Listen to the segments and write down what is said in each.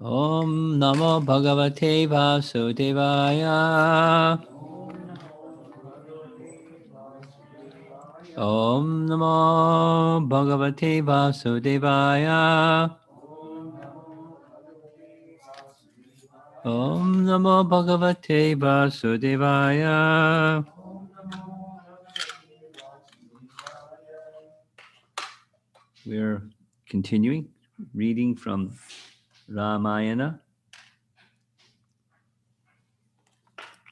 Om Namo Bhagavate Vasudevaya. Om Namo Bhagavate Vasudevaya. Om Namo Bhagavate Vasudevaya. We're continuing reading from Ramayana.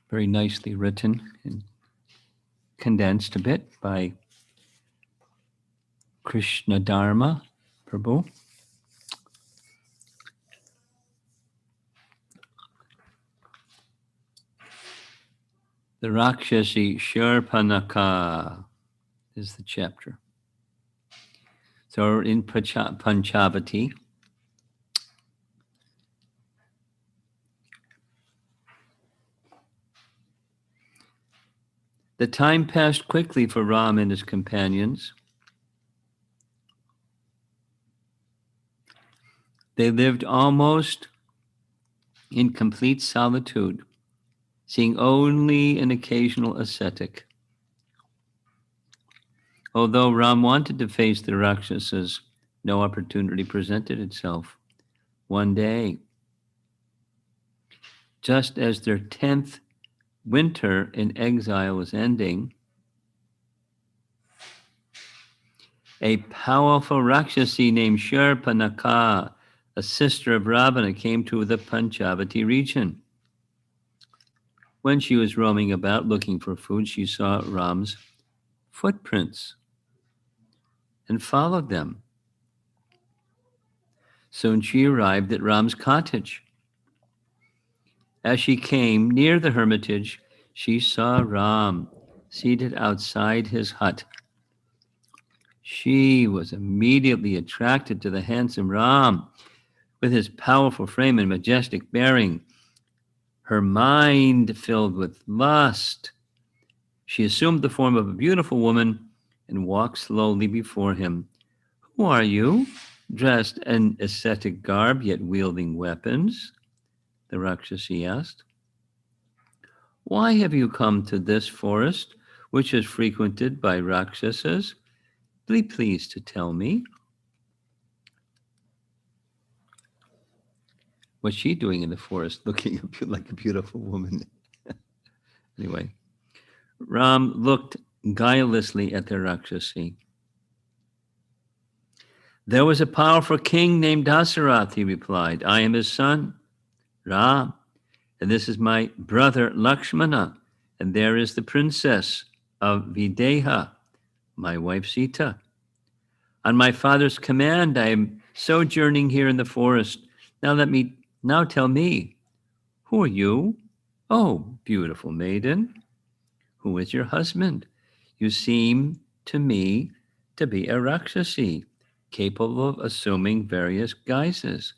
Very nicely written and condensed a bit by Krishna Dharma Prabhu. The Rakshasi Shurpanaka is the chapter. So we're in Panchavati. The time passed quickly for Ram and his companions. They lived almost in complete solitude, seeing only an occasional ascetic. Although Ram wanted to face the Rakshasas, no opportunity presented itself. One day, just as their 10th winter in exile was ending, a powerful Rakshasi named Shurpanaka, a sister of Ravana, came to the Panchavati region. When she was roaming about looking for food, she saw Ram's footprints and followed them. Soon she arrived at Ram's cottage. As she came near the hermitage, she saw Ram seated outside his hut. She was immediately attracted to the handsome Ram with his powerful frame and majestic bearing. Her mind filled with lust, she assumed the form of a beautiful woman and walked slowly before him. Who are you? Dressed in ascetic garb, yet wielding weapons, the Rakshasi asked. Why have you come to this forest, which is frequented by Rakshasas? Be pleased to tell me. What's she doing in the forest looking like a beautiful woman? Anyway, Ram looked guilelessly at the Rakshasi. There was a powerful king named Dasarath, he replied. I am his son, Ram, and this is my brother Lakshmana, and there is the princess of Videha, my wife Sita. On my father's command, I am sojourning here in the forest. Now tell me, who are you? Oh, beautiful maiden, who is your husband? You seem to me to be a Rakshasi, capable of assuming various guises.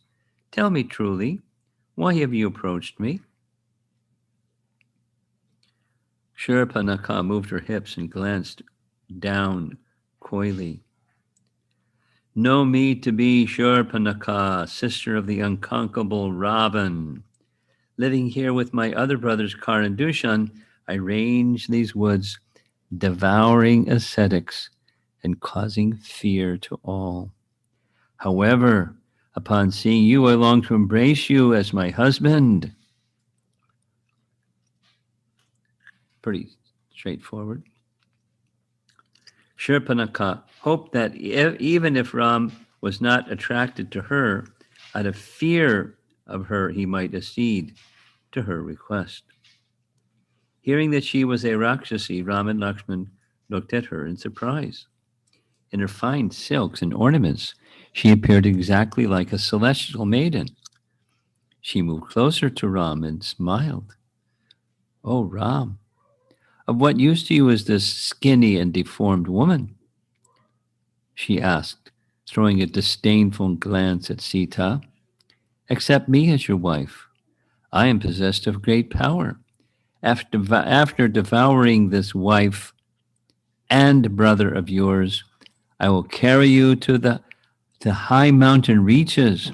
Tell me truly, why have you approached me? Shurpanaka moved her hips and glanced down coyly. Know me to be Shurpanaka, sister of the unconquerable Ravan. Living here with my other brothers, Kar and Dushan, I range these woods, devouring ascetics and causing fear to all. However, upon seeing you, I long to embrace you as my husband. Pretty straightforward. Shurpanaka hoped that even if Ram was not attracted to her, out of fear of her, he might accede to her request. Hearing that she was a Rakshasi, Ram and Lakshman looked at her in surprise. In her fine silks and ornaments, she appeared exactly like a celestial maiden. She moved closer to Ram and smiled. Oh, Ram, of what use to you is this skinny and deformed woman? She asked, throwing a disdainful glance at Sita. Accept me as your wife. I am possessed of great power. After devouring this wife and brother of yours, I will carry you to high mountain reaches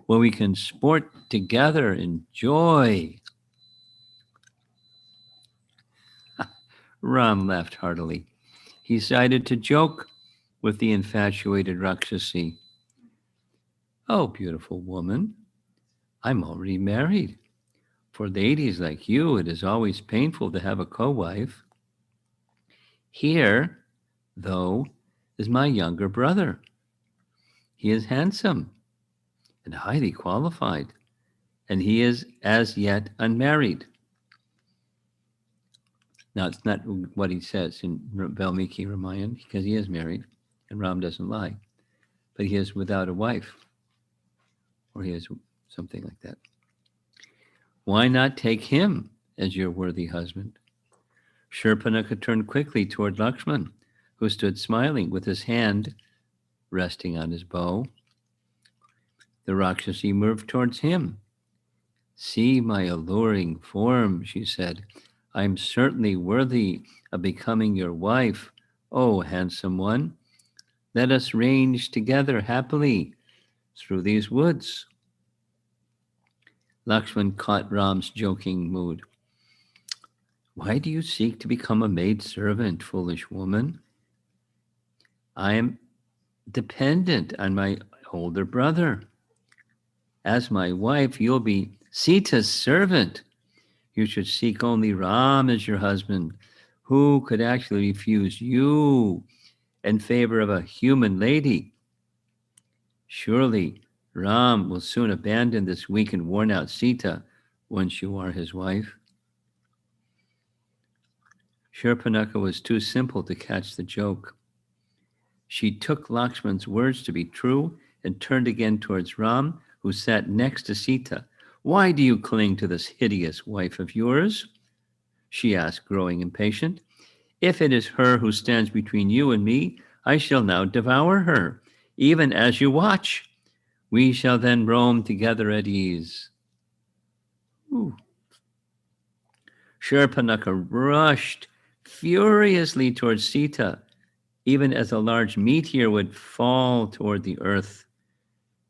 where we can sport together in joy. Ram laughed heartily. He decided to joke with the infatuated Rakshasi. Oh, beautiful woman, I'm already married. For ladies like you, it is always painful to have a co wife. Here, though, is my younger brother. He is handsome and highly qualified, and he is as yet unmarried. Now, it's not what he says in Valmiki Ramayana, because he is married, and Ram doesn't lie, but he is without a wife, or he is something like that. Why not take him as your worthy husband? Shurpanakha turned quickly toward Lakshman, who stood smiling with his hand resting on his bow. The Rakshasi moved towards him. See my alluring form, she said. I am certainly worthy of becoming your wife, O handsome one. Let us range together happily through these woods. Lakshman caught Ram's joking mood. Why do you seek to become a maidservant, foolish woman? I am dependent on my older brother. As my wife, you'll be Sita's servant. You should seek only Ram as your husband. Who could actually refuse you in favor of a human lady? Surely Ram will soon abandon this weak and worn out Sita once you are his wife. Shurpanakha was too simple to catch the joke. She took Lakshman's words to be true and turned again towards Ram, who sat next to Sita. Why do you cling to this hideous wife of yours? She asked, growing impatient. If it is her who stands between you and me, I shall now devour her, even as you watch. We shall then roam together at ease. Ooh. Shurpanakha rushed furiously towards Sita, even as a large meteor would fall toward the earth.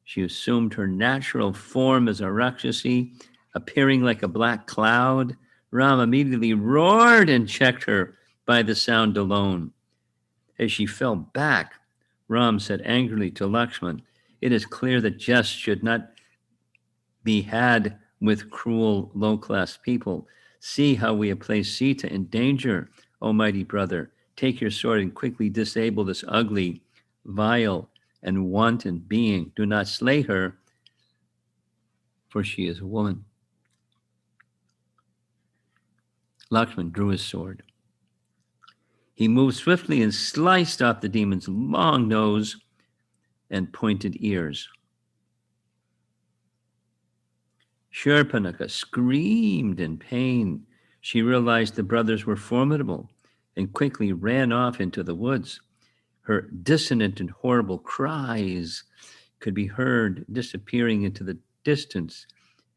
She assumed her natural form as a Rakshasi, appearing like a black cloud. Ram immediately roared and checked her by the sound alone. As she fell back, Ram said angrily to Lakshman, it is clear that jests should not be had with cruel, low-class people. See how we have placed Sita in danger, O mighty brother. Take your sword and quickly disable this ugly, vile, and wanton being. Do not slay her, for she is a woman. Lakshman drew his sword. He moved swiftly and sliced off the demon's long nose and pointed ears. Shurpanakha screamed in pain. She realized the brothers were formidable and quickly ran off into the woods. Her dissonant and horrible cries could be heard disappearing into the distance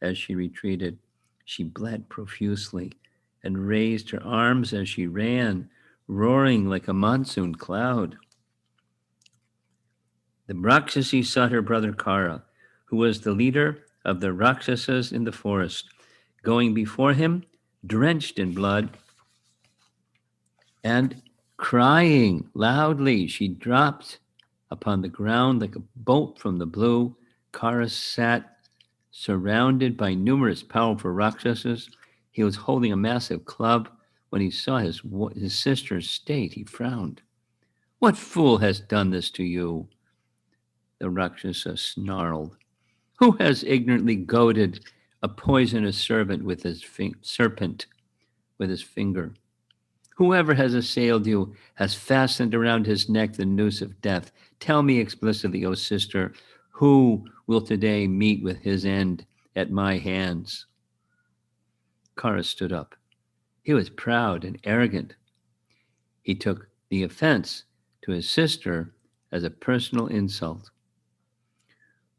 as she retreated. She bled profusely and raised her arms as she ran, roaring like a monsoon cloud. The Rakshasi sought her brother Kara, who was the leader of the Rakshasas in the forest. Going before him, drenched in blood, and crying loudly, she dropped upon the ground like a bolt from the blue. Kara sat surrounded by numerous powerful Rakshasas. He was holding a massive club. When he saw his sister's state, he frowned. What fool has done this to you? The Rakshasa snarled. Who has ignorantly goaded a poisonous serpent with his finger? Whoever has assailed you has fastened around his neck the noose of death. Tell me explicitly, O sister, who will today meet with his end at my hands? Kara stood up. He was proud and arrogant. He took the offense to his sister as a personal insult.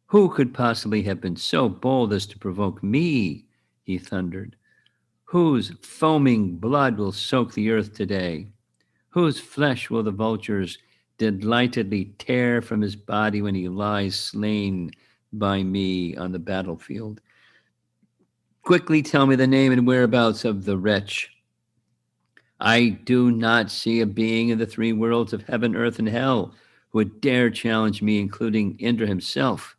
Who could possibly have been so bold as to provoke me? He thundered. Whose foaming blood will soak the earth today? Whose flesh will the vultures delightedly tear from his body when he lies slain by me on the battlefield? Quickly tell me the name and whereabouts of the wretch. I do not see a being in the three worlds of heaven, earth, and hell who would dare challenge me, including Indra himself.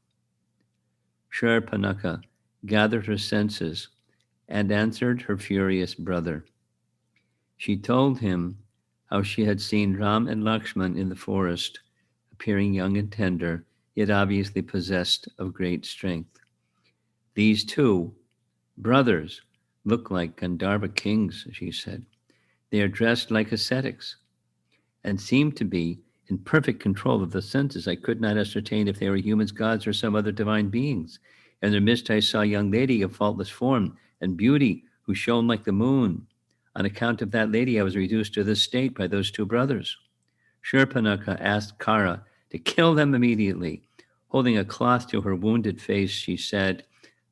Shurpanakha gathered her senses and answered her furious brother. She told him how she had seen Ram and Lakshman in the forest, appearing young and tender, yet obviously possessed of great strength. These two brothers look like Gandharva kings, she said. They are dressed like ascetics and seem to be in perfect control of the senses. I could not ascertain if they were humans, gods, or some other divine beings. In their midst I saw a young lady of faultless form and beauty who shone like the moon. On account of that lady, I was reduced to this state by those two brothers. Shurpanakha asked Kara to kill them immediately. Holding a cloth to her wounded face, she said,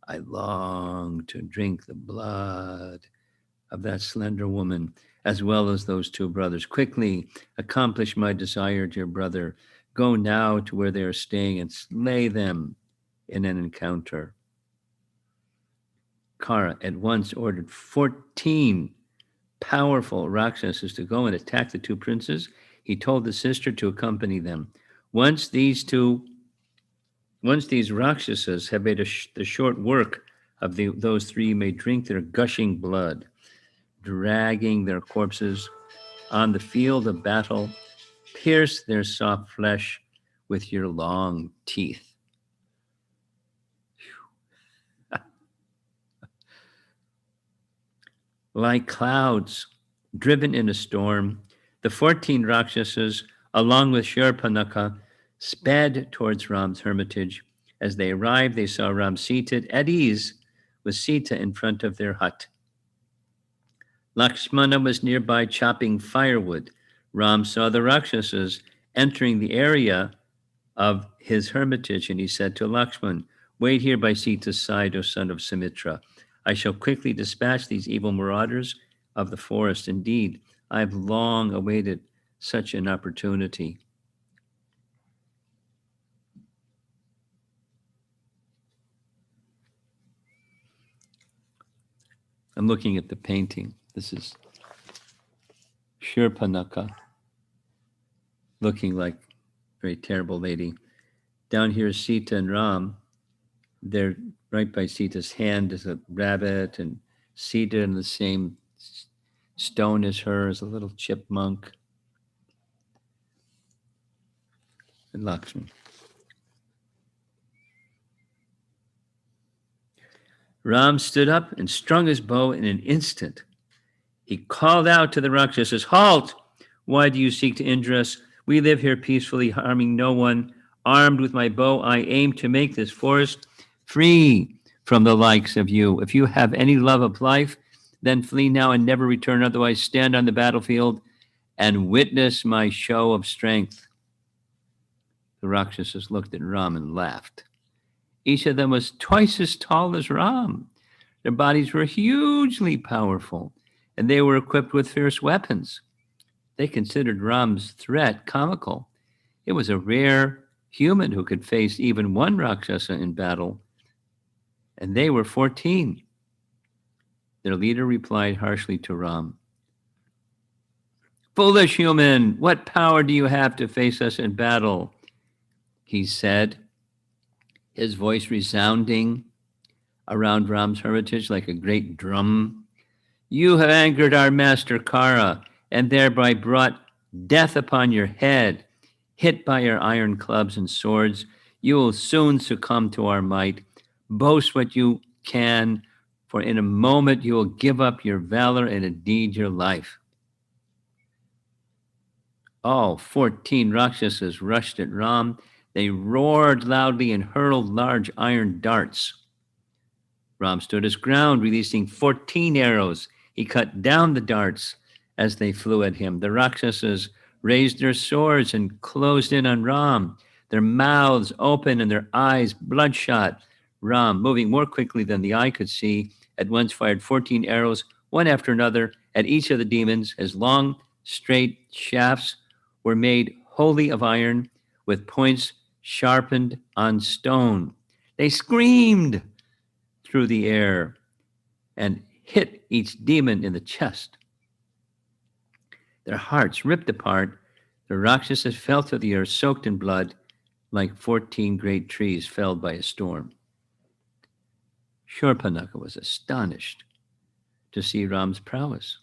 I long to drink the blood of that slender woman, as well as those two brothers. Quickly accomplish my desire, dear brother. Go now to where they are staying and slay them in an encounter. Kara at once ordered 14 powerful Rakshasas to go and attack the two princes. He told the sister to accompany them. Once these Rakshasas have made the short work of those three, may drink their gushing blood, dragging their corpses on the field of battle, pierce their soft flesh with your long teeth. Like clouds driven in a storm, the 14 Rakshasas, along with Shurpanakha, sped towards Ram's hermitage. As they arrived, they saw Ram seated at ease with Sita in front of their hut. Lakshmana was nearby chopping firewood. Ram saw the Rakshasas entering the area of his hermitage, and he said to Lakshman, wait here by Sita's side, O son of Sumitra. I shall quickly dispatch these evil marauders of the forest. Indeed, I have long awaited such an opportunity. I'm looking at the painting. This is Shurpanakha, looking like a very terrible lady. Down here is Sita and Ram. They're right by Sita's hand is a rabbit, and Sita in the same stone as her is a little chipmunk. And Lakshman. Ram stood up and strung his bow in an instant. He called out to the Rakshasas, halt! Why do you seek to injure us? We live here peacefully, harming no one. Armed with my bow, I aim to make this forest free from the likes of you. If you have any love of life, then flee now and never return. Otherwise, stand on the battlefield and witness my show of strength. The Rakshasas looked at Ram and laughed. Each of them was twice as tall as Ram. Their bodies were hugely powerful, and they were equipped with fierce weapons. They considered Ram's threat comical. It was a rare human who could face even one Rakshasa in battle, and they were 14. Their leader replied harshly to Ram, foolish human, what power do you have to face us in battle? He said, his voice resounding around Ram's hermitage like a great drum. You have angered our master Kara and thereby brought death upon your head. Hit by your iron clubs and swords, you will soon succumb to our might. Boast what you can, for in a moment you will give up your valor and indeed your life. All 14 Rakshasas rushed at Ram. They roared loudly and hurled large iron darts. Ram stood his ground, releasing 14 arrows. He cut down the darts as they flew at him. The Rakshasas raised their swords and closed in on Ram, their mouths open and their eyes bloodshot. Ram, moving more quickly than the eye could see, at once fired 14 arrows, one after another, at each of the demons. His long, straight shafts were made wholly of iron, with points sharpened on stone. They screamed through the air and hit each demon in the chest. Their hearts ripped apart. The Rakshasas fell to the earth, soaked in blood, like 14 great trees felled by a storm. Shurpanakha was astonished to see Ram's prowess.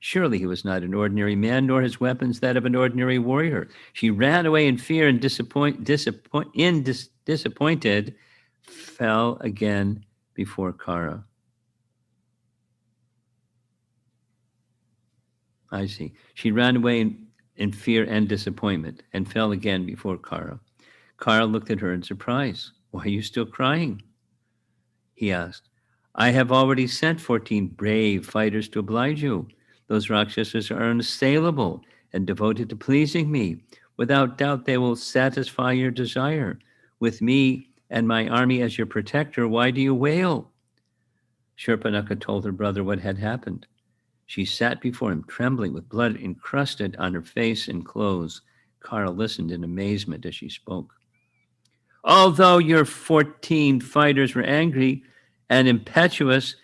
Surely he was not an ordinary man, nor his weapons that of an ordinary warrior. She ran away in fear and disappointed, fell again before Kara. I see. She ran away in fear and disappointment and fell again before Kara. Kara looked at her in surprise. Why are you still crying? He asked. I have already sent 14 brave fighters to oblige you. Those Rakshasas are unassailable and devoted to pleasing me. Without doubt, they will satisfy your desire. With me and my army as your protector, why do you wail? Shurpanakha told her brother what had happened. She sat before him, trembling, with blood encrusted on her face and clothes. Kara listened in amazement as she spoke. Although your 14 fighters were angry and impetuous,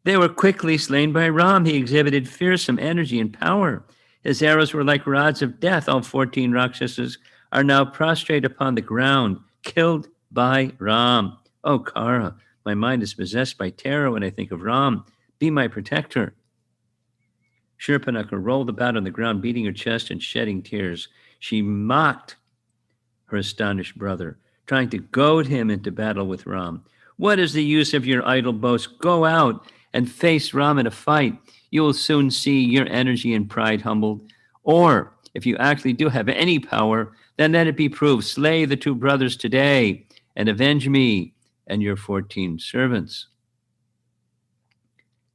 they were quickly slain by Ram. He exhibited fearsome energy and power. His arrows were like rods of death. All 14 Rakshasas are now prostrate upon the ground, killed by Ram. Oh, Kara, my mind is possessed by terror when I think of Ram. Be my protector. Shurpanakha rolled about on the ground, beating her chest and shedding tears. She mocked her astonished brother, trying to goad him into battle with Ram. What is the use of your idle boast? Go out and face Ram in a fight. You will soon see your energy and pride humbled. Or, if you actually do have any power, then let it be proved. Slay the two brothers today and avenge me and your 14 servants.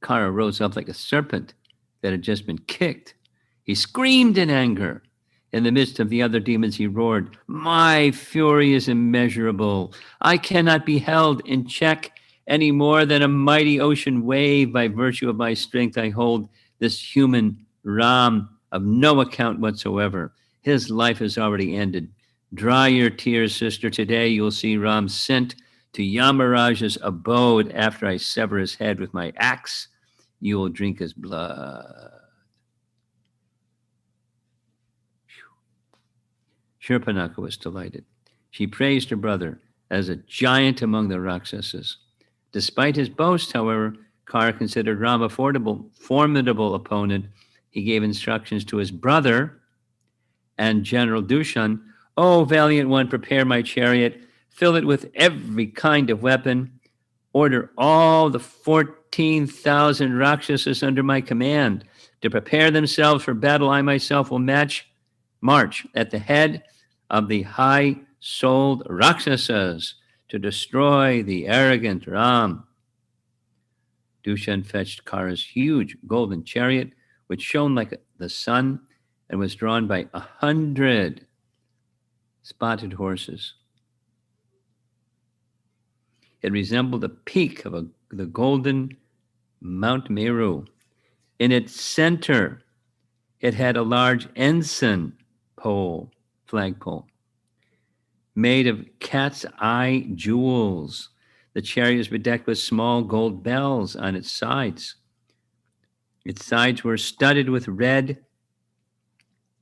Kara rose up like a serpent that had just been kicked. He screamed in anger. In the midst of the other demons, he roared, My fury is immeasurable. I cannot be held in check any more than a mighty ocean wave. By virtue of my strength, I hold this human Ram of no account whatsoever. His life is already ended. Dry your tears, sister. Today you'll see Ram sent to Yamaraja's abode after I sever his head with my axe. You will drink his blood. Shurpanakha was delighted. She praised her brother as a giant among the Rakshasas. Despite his boast, however, Kara considered Ram a formidable opponent. He gave instructions to his brother and General Dushan, O valiant one, prepare my chariot, fill it with every kind of weapon, order all the 14,000 Rakshasas under my command to prepare themselves for battle. I myself will march at the head of the high-souled Rakshasas to destroy the arrogant Ram. Dushan fetched Kara's huge golden chariot, which shone like the sun and was drawn by 100 spotted horses. It resembled the peak of the golden Mount Meru. In its center, it had a large ensign flagpole, made of cat's eye jewels. The chariot was bedecked with small gold bells on its sides. Its sides were studded with red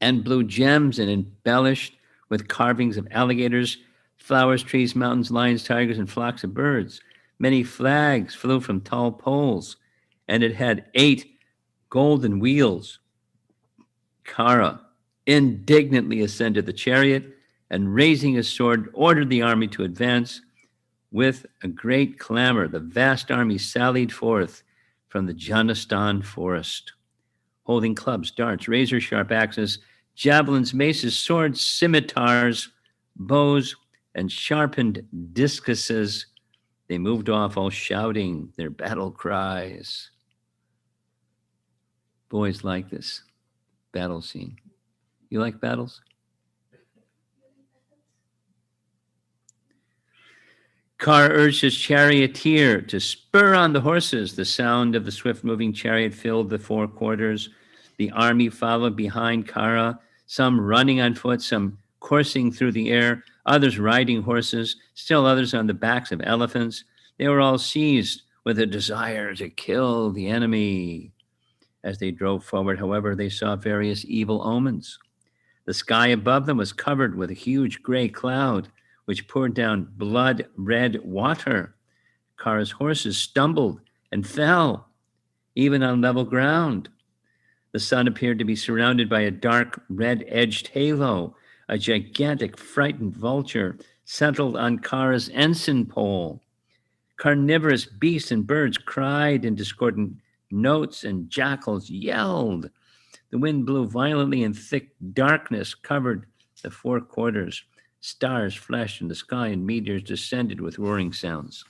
and blue gems and embellished with carvings of alligators, flowers, trees, mountains, lions, tigers, and flocks of birds. Many flags flew from tall poles, and it had 8 golden wheels. Kara indignantly ascended the chariot and, raising his sword, ordered the army to advance. With a great clamor, the vast army sallied forth from the Janastan forest, holding clubs, darts, razor-sharp axes, javelins, maces, swords, scimitars, bows, and sharpened discuses. They moved off, all shouting their battle cries. Boys like this battle scene. You like battles? Kara urged his charioteer to spur on the horses. The sound of the swift-moving chariot filled the 4 quarters. The army followed behind Kara, some running on foot, some coursing through the air, others riding horses, still others on the backs of elephants. They were all seized with a desire to kill the enemy. As they drove forward, however, they saw various evil omens. The sky above them was covered with a huge gray cloud, which poured down blood red water. Kara's horses stumbled and fell, even on level ground. The sun appeared to be surrounded by a dark red edged halo. A gigantic, frightened vulture settled on Kara's ensign pole. Carnivorous beasts and birds cried in discordant notes, and jackals yelled. The wind blew violently, and thick darkness covered the four quarters. Stars flashed in the sky, and meteors descended with roaring sounds.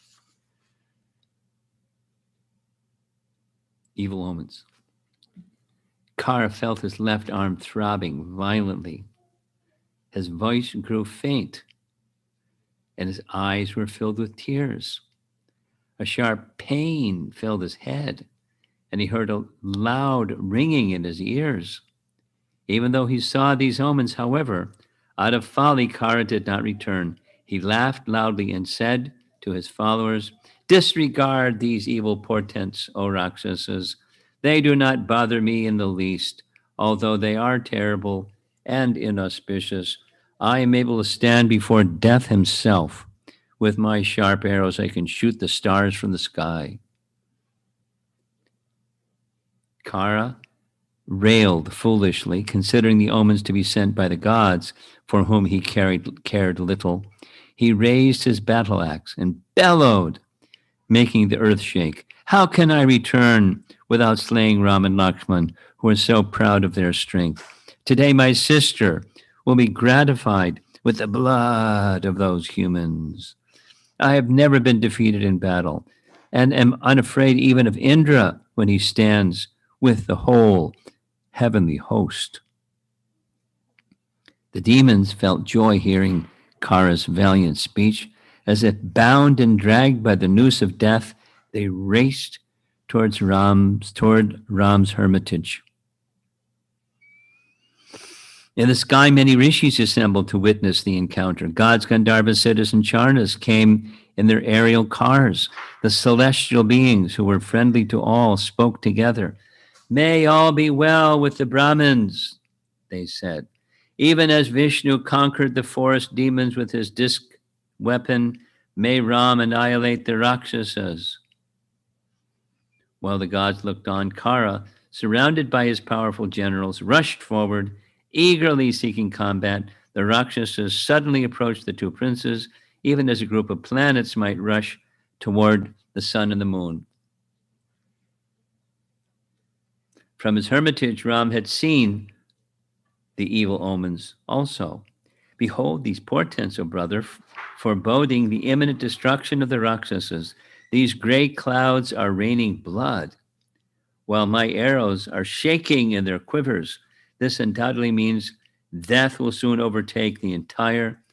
Evil omens. Kara felt his left arm throbbing violently. His voice grew faint, and his eyes were filled with tears. A sharp pain filled his head, and he heard a loud ringing in his ears. Even though he saw these omens, however, out of folly, Kara did not return. He laughed loudly and said to his followers, "Disregard these evil portents, O Rakshasas. They do not bother me in the least, although they are terrible and inauspicious. I am able to stand before death himself. With my sharp arrows, I can shoot the stars from the sky." Kara railed foolishly, considering the omens to be sent by the gods, for whom he cared little. He raised his battle axe and bellowed, making the earth shake. "How can I return without slaying Ram and Lakshman, who are so proud of their strength? Today my sister will be gratified with the blood of those humans. I have never been defeated in battle, and am unafraid even of Indra when he stands with the whole heavenly host." The demons felt joy hearing Kara's valiant speech. As if bound and dragged by the noose of death, they raced toward Ram's hermitage. In the sky, many rishis assembled to witness the encounter. Gods, Gandharvas, Siddhas, and Charnas came in their aerial cars. The celestial beings, who were friendly to all, spoke together. "May all be well with the Brahmins," they said. "Even as Vishnu conquered the forest demons with his disc weapon, may Ram annihilate the Rakshasas." While the gods looked on, Kara, surrounded by his powerful generals, rushed forward, eagerly seeking combat. The Rakshasas suddenly approached the two princes, even as a group of planets might rush toward the sun and the moon. From his hermitage, Ram had seen the evil omens also. "Behold these portents, O brother, foreboding the imminent destruction of the Rakshasas. These gray clouds are raining blood, while my arrows are shaking in their quivers. This undoubtedly means death will soon overtake the entire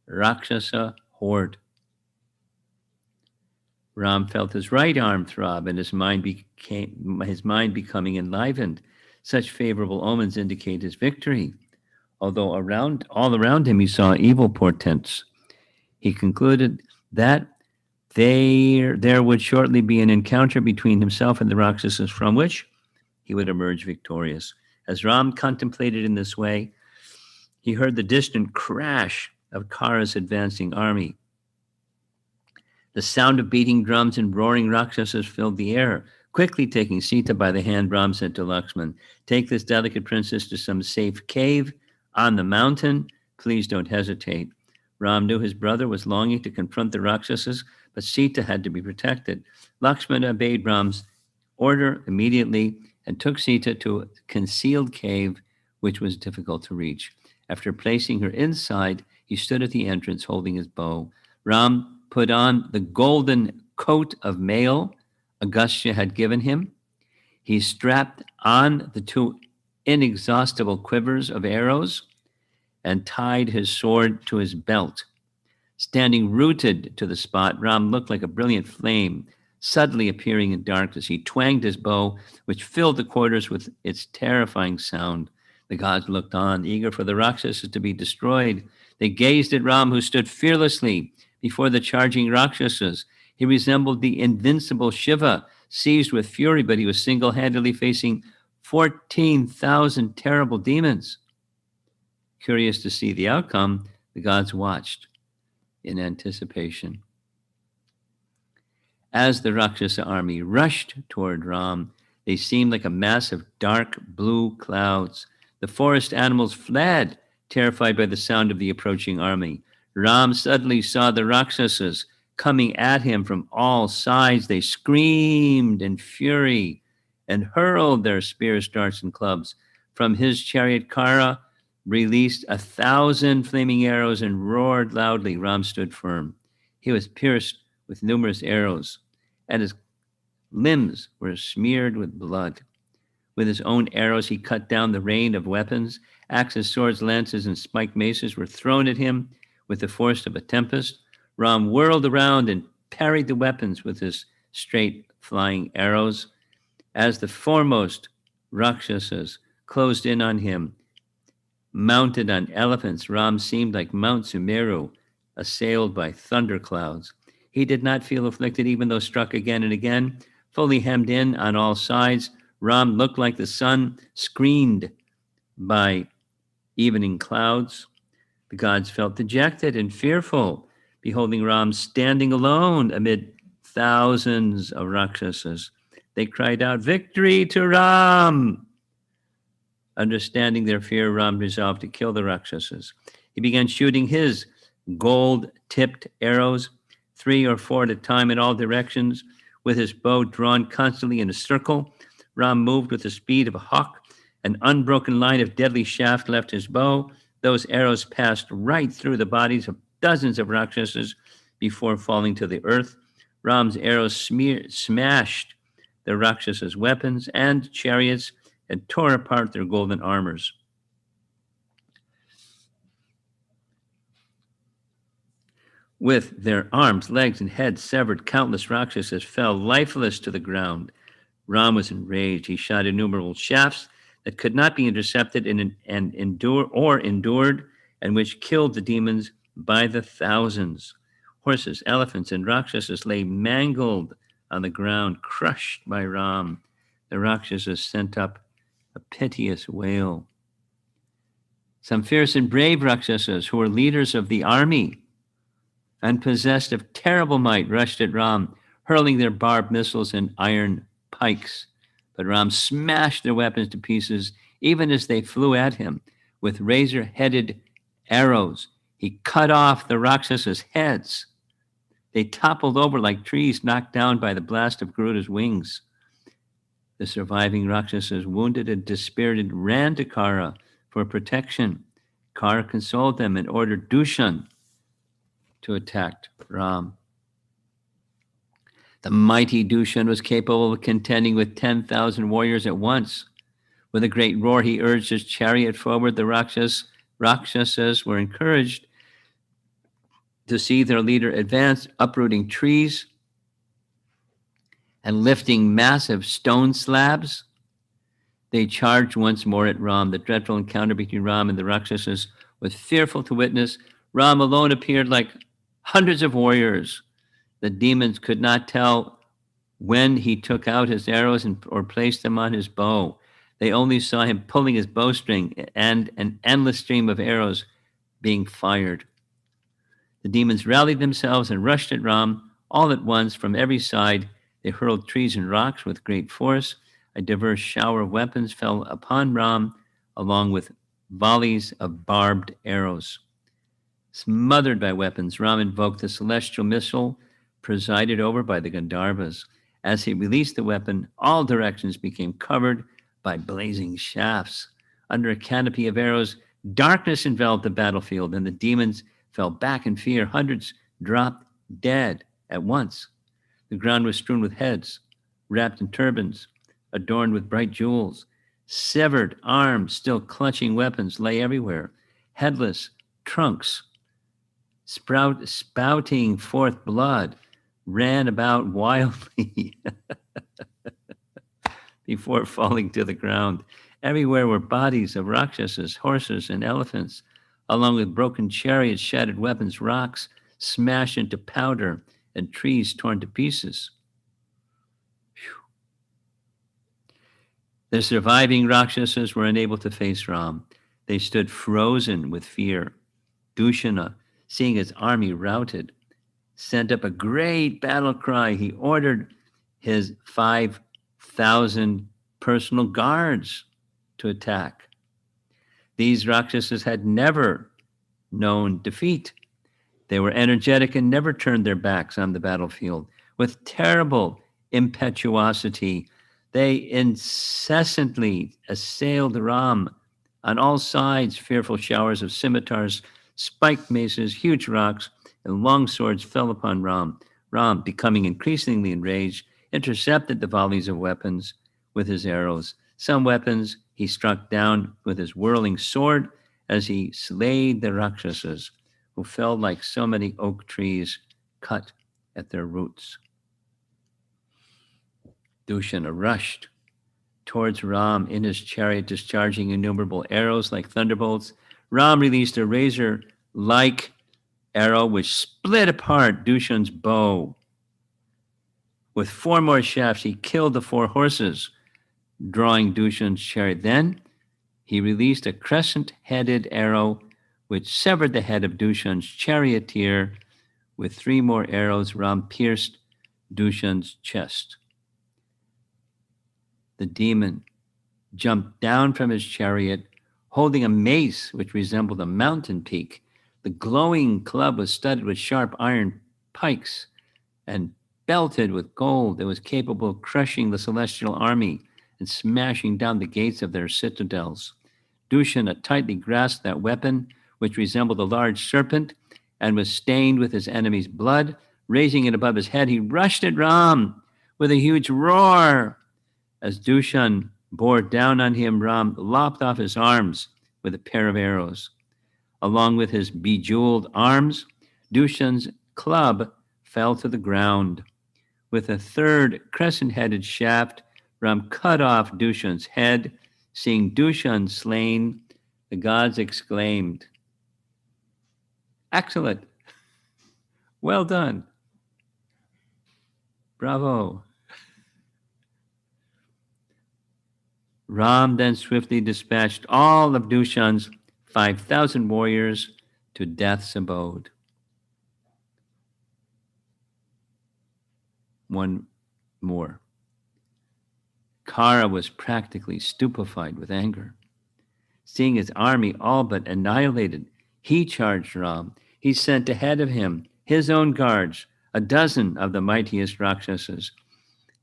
Rakshasa horde." Ram felt his right arm throb, and his mind becoming enlivened. Such favorable omens indicate his victory. Although all around him he saw evil portents, he concluded that there would shortly be an encounter between himself and the Rakshasas, from which he would emerge victorious. As Ram contemplated in this way, he heard the distant crash of Kara's advancing army. The sound of beating drums and roaring Rakshasas filled the air. Quickly taking Sita by the hand, Ram said to Lakshman, "Take this delicate princess to some safe cave on the mountain. Please don't hesitate." Ram knew his brother was longing to confront the Rakshasas, but Sita had to be protected. Lakshman obeyed Ram's order immediately and took Sita to a concealed cave, which was difficult to reach. After placing her inside, he stood at the entrance holding his bow. Ram put on the golden coat of mail Agastya had given him. He strapped on the two inexhaustible quivers of arrows and tied his sword to his belt. Standing rooted to the spot, Ram looked like a brilliant flame suddenly appearing in darkness. He twanged his bow, which filled the quarters with its terrifying sound. The gods looked on, eager for the Rakshasas to be destroyed. They gazed at Ram, who stood fearlessly before the charging Rakshasas. He resembled the invincible Shiva, seized with fury, but he was single-handedly facing 14,000 terrible demons. Curious to see the outcome, the gods watched in anticipation. As the Rakshasa army rushed toward Ram, they seemed like a mass of dark blue clouds. The forest animals fled, terrified by the sound of the approaching army. Ram suddenly saw the Rakshasas coming at him from all sides. They screamed in fury and hurled their spears, darts, and clubs. From his chariot, Kara released 1,000 flaming arrows and roared loudly. Ram stood firm. He was pierced with numerous arrows, and his limbs were smeared with blood. With his own arrows, he cut down the rain of weapons. Axes, swords, lances, and spiked maces were thrown at him with the force of a tempest. Ram whirled around and parried the weapons with his straight flying arrows. As the foremost Rakshasas closed in on him, mounted on elephants, Ram seemed like Mount Sumeru, assailed by thunderclouds. He did not feel afflicted, even though struck again and again. Fully hemmed in on all sides, Ram looked like the sun screened by evening clouds. The gods felt dejected and fearful, beholding Ram standing alone amid thousands of Rakshasas. They cried out, "Victory to Ram!" Understanding their fear, Ram resolved to kill the Rakshasas. He began shooting his gold-tipped arrows, 3 or 4 at a time in all directions, with his bow drawn constantly in a circle. Ram moved with the speed of a hawk. An unbroken line of deadly shaft left his bow. Those arrows passed right through the bodies of dozens of Rakshasas before falling to the earth. Ram's arrows smashed the Rakshasas' weapons and chariots and tore apart their golden armors. With their arms, legs, and heads severed, countless Rakshasas fell lifeless to the ground. Ram was enraged. He shot innumerable shafts that could not be intercepted and endured, and which killed the demons by the thousands. Horses, elephants, and Rakshasas lay mangled on the ground, crushed by Ram. The Rakshasas sent up a piteous wail. Some fierce and brave Rakshasas, who were leaders of the army and possessed of terrible might, rushed at Ram, hurling their barbed missiles and iron pikes. But Ram smashed their weapons to pieces, even as they flew at him. With razor-headed arrows, he cut off the Rakshasas' heads. They toppled over like trees knocked down by the blast of Garuda's wings. The surviving Rakshasas, wounded and dispirited, ran to Kara for protection. Kara consoled them and ordered Dushan to attack Ram. The mighty Dushan was capable of contending with 10,000 warriors at once. With a great roar, he urged his chariot forward. The Rakshasas were encouraged to see their leader advance, uprooting trees and lifting massive stone slabs. They charged once more at Ram. The dreadful encounter between Ram and the Rakshasas was fearful to witness. Ram alone appeared like hundreds of warriors. The demons could not tell when he took out his arrows or placed them on his bow. They only saw him pulling his bowstring and an endless stream of arrows being fired. The demons rallied themselves and rushed at Ram. All at once, from every side, they hurled trees and rocks with great force. A diverse shower of weapons fell upon Ram, along with volleys of barbed arrows. Smothered by weapons, Ram invoked the celestial missile presided over by the Gandharvas. As he released the weapon, all directions became covered by blazing shafts. Under a canopy of arrows, darkness enveloped the battlefield, and the demons fell back in fear. Hundreds dropped dead at once. The ground was strewn with heads, wrapped in turbans, adorned with bright jewels. Severed arms, still clutching weapons, lay everywhere. Headless trunks, spouting forth blood, ran about wildly before falling to the ground. Everywhere were bodies of Rakshasas, horses, and elephants, along with broken chariots, shattered weapons, rocks smashed into powder, and trees torn to pieces. The surviving Rakshasas were unable to face Ram. They stood frozen with fear. Dushana, seeing his army routed, sent up a great battle cry. He ordered his 5,000 personal guards to attack. These Rakshasas had never known defeat. They were energetic and never turned their backs on the battlefield. With terrible impetuosity, they incessantly assailed Ram on all sides. Fearful showers of scimitars, spiked maces, huge rocks, and long swords fell upon Ram. Ram, becoming increasingly enraged, intercepted the volleys of weapons with his arrows. Some weapons he struck down with his whirling sword as he slayed the Rakshasas, who fell like so many oak trees cut at their roots. Dushana rushed towards Ram in his chariot, discharging innumerable arrows like thunderbolts. Ram released a razor-like arrow which split apart Dushan's bow. With 4 more shafts, he killed the 4 horses, drawing Dushan's chariot. Then he released a crescent-headed arrow which severed the head of Dushan's charioteer. With 3 more arrows, Ram pierced Dushan's chest. The demon jumped down from his chariot, holding a mace which resembled a mountain peak. The glowing club was studded with sharp iron pikes and belted with gold that was capable of crushing the celestial army and smashing down the gates of their citadels. Dushana tightly grasped that weapon, which resembled a large serpent and was stained with his enemy's blood. Raising it above his head, he rushed at Ram with a huge roar. As Dushan bore down on him, Ram lopped off his arms with a pair of arrows. Along with his bejeweled arms, Dushan's club fell to the ground. With a 3rd crescent-headed shaft, Ram cut off Dushan's head. Seeing Dushan slain, the gods exclaimed, "Excellent! Well done! Bravo!" Ram then swiftly dispatched all of Dushan's 5,000 warriors to death's abode. One more. Kara was practically stupefied with anger. Seeing his army all but annihilated, he charged Ram. He sent ahead of him his own guards, a dozen of the mightiest Rakshasas.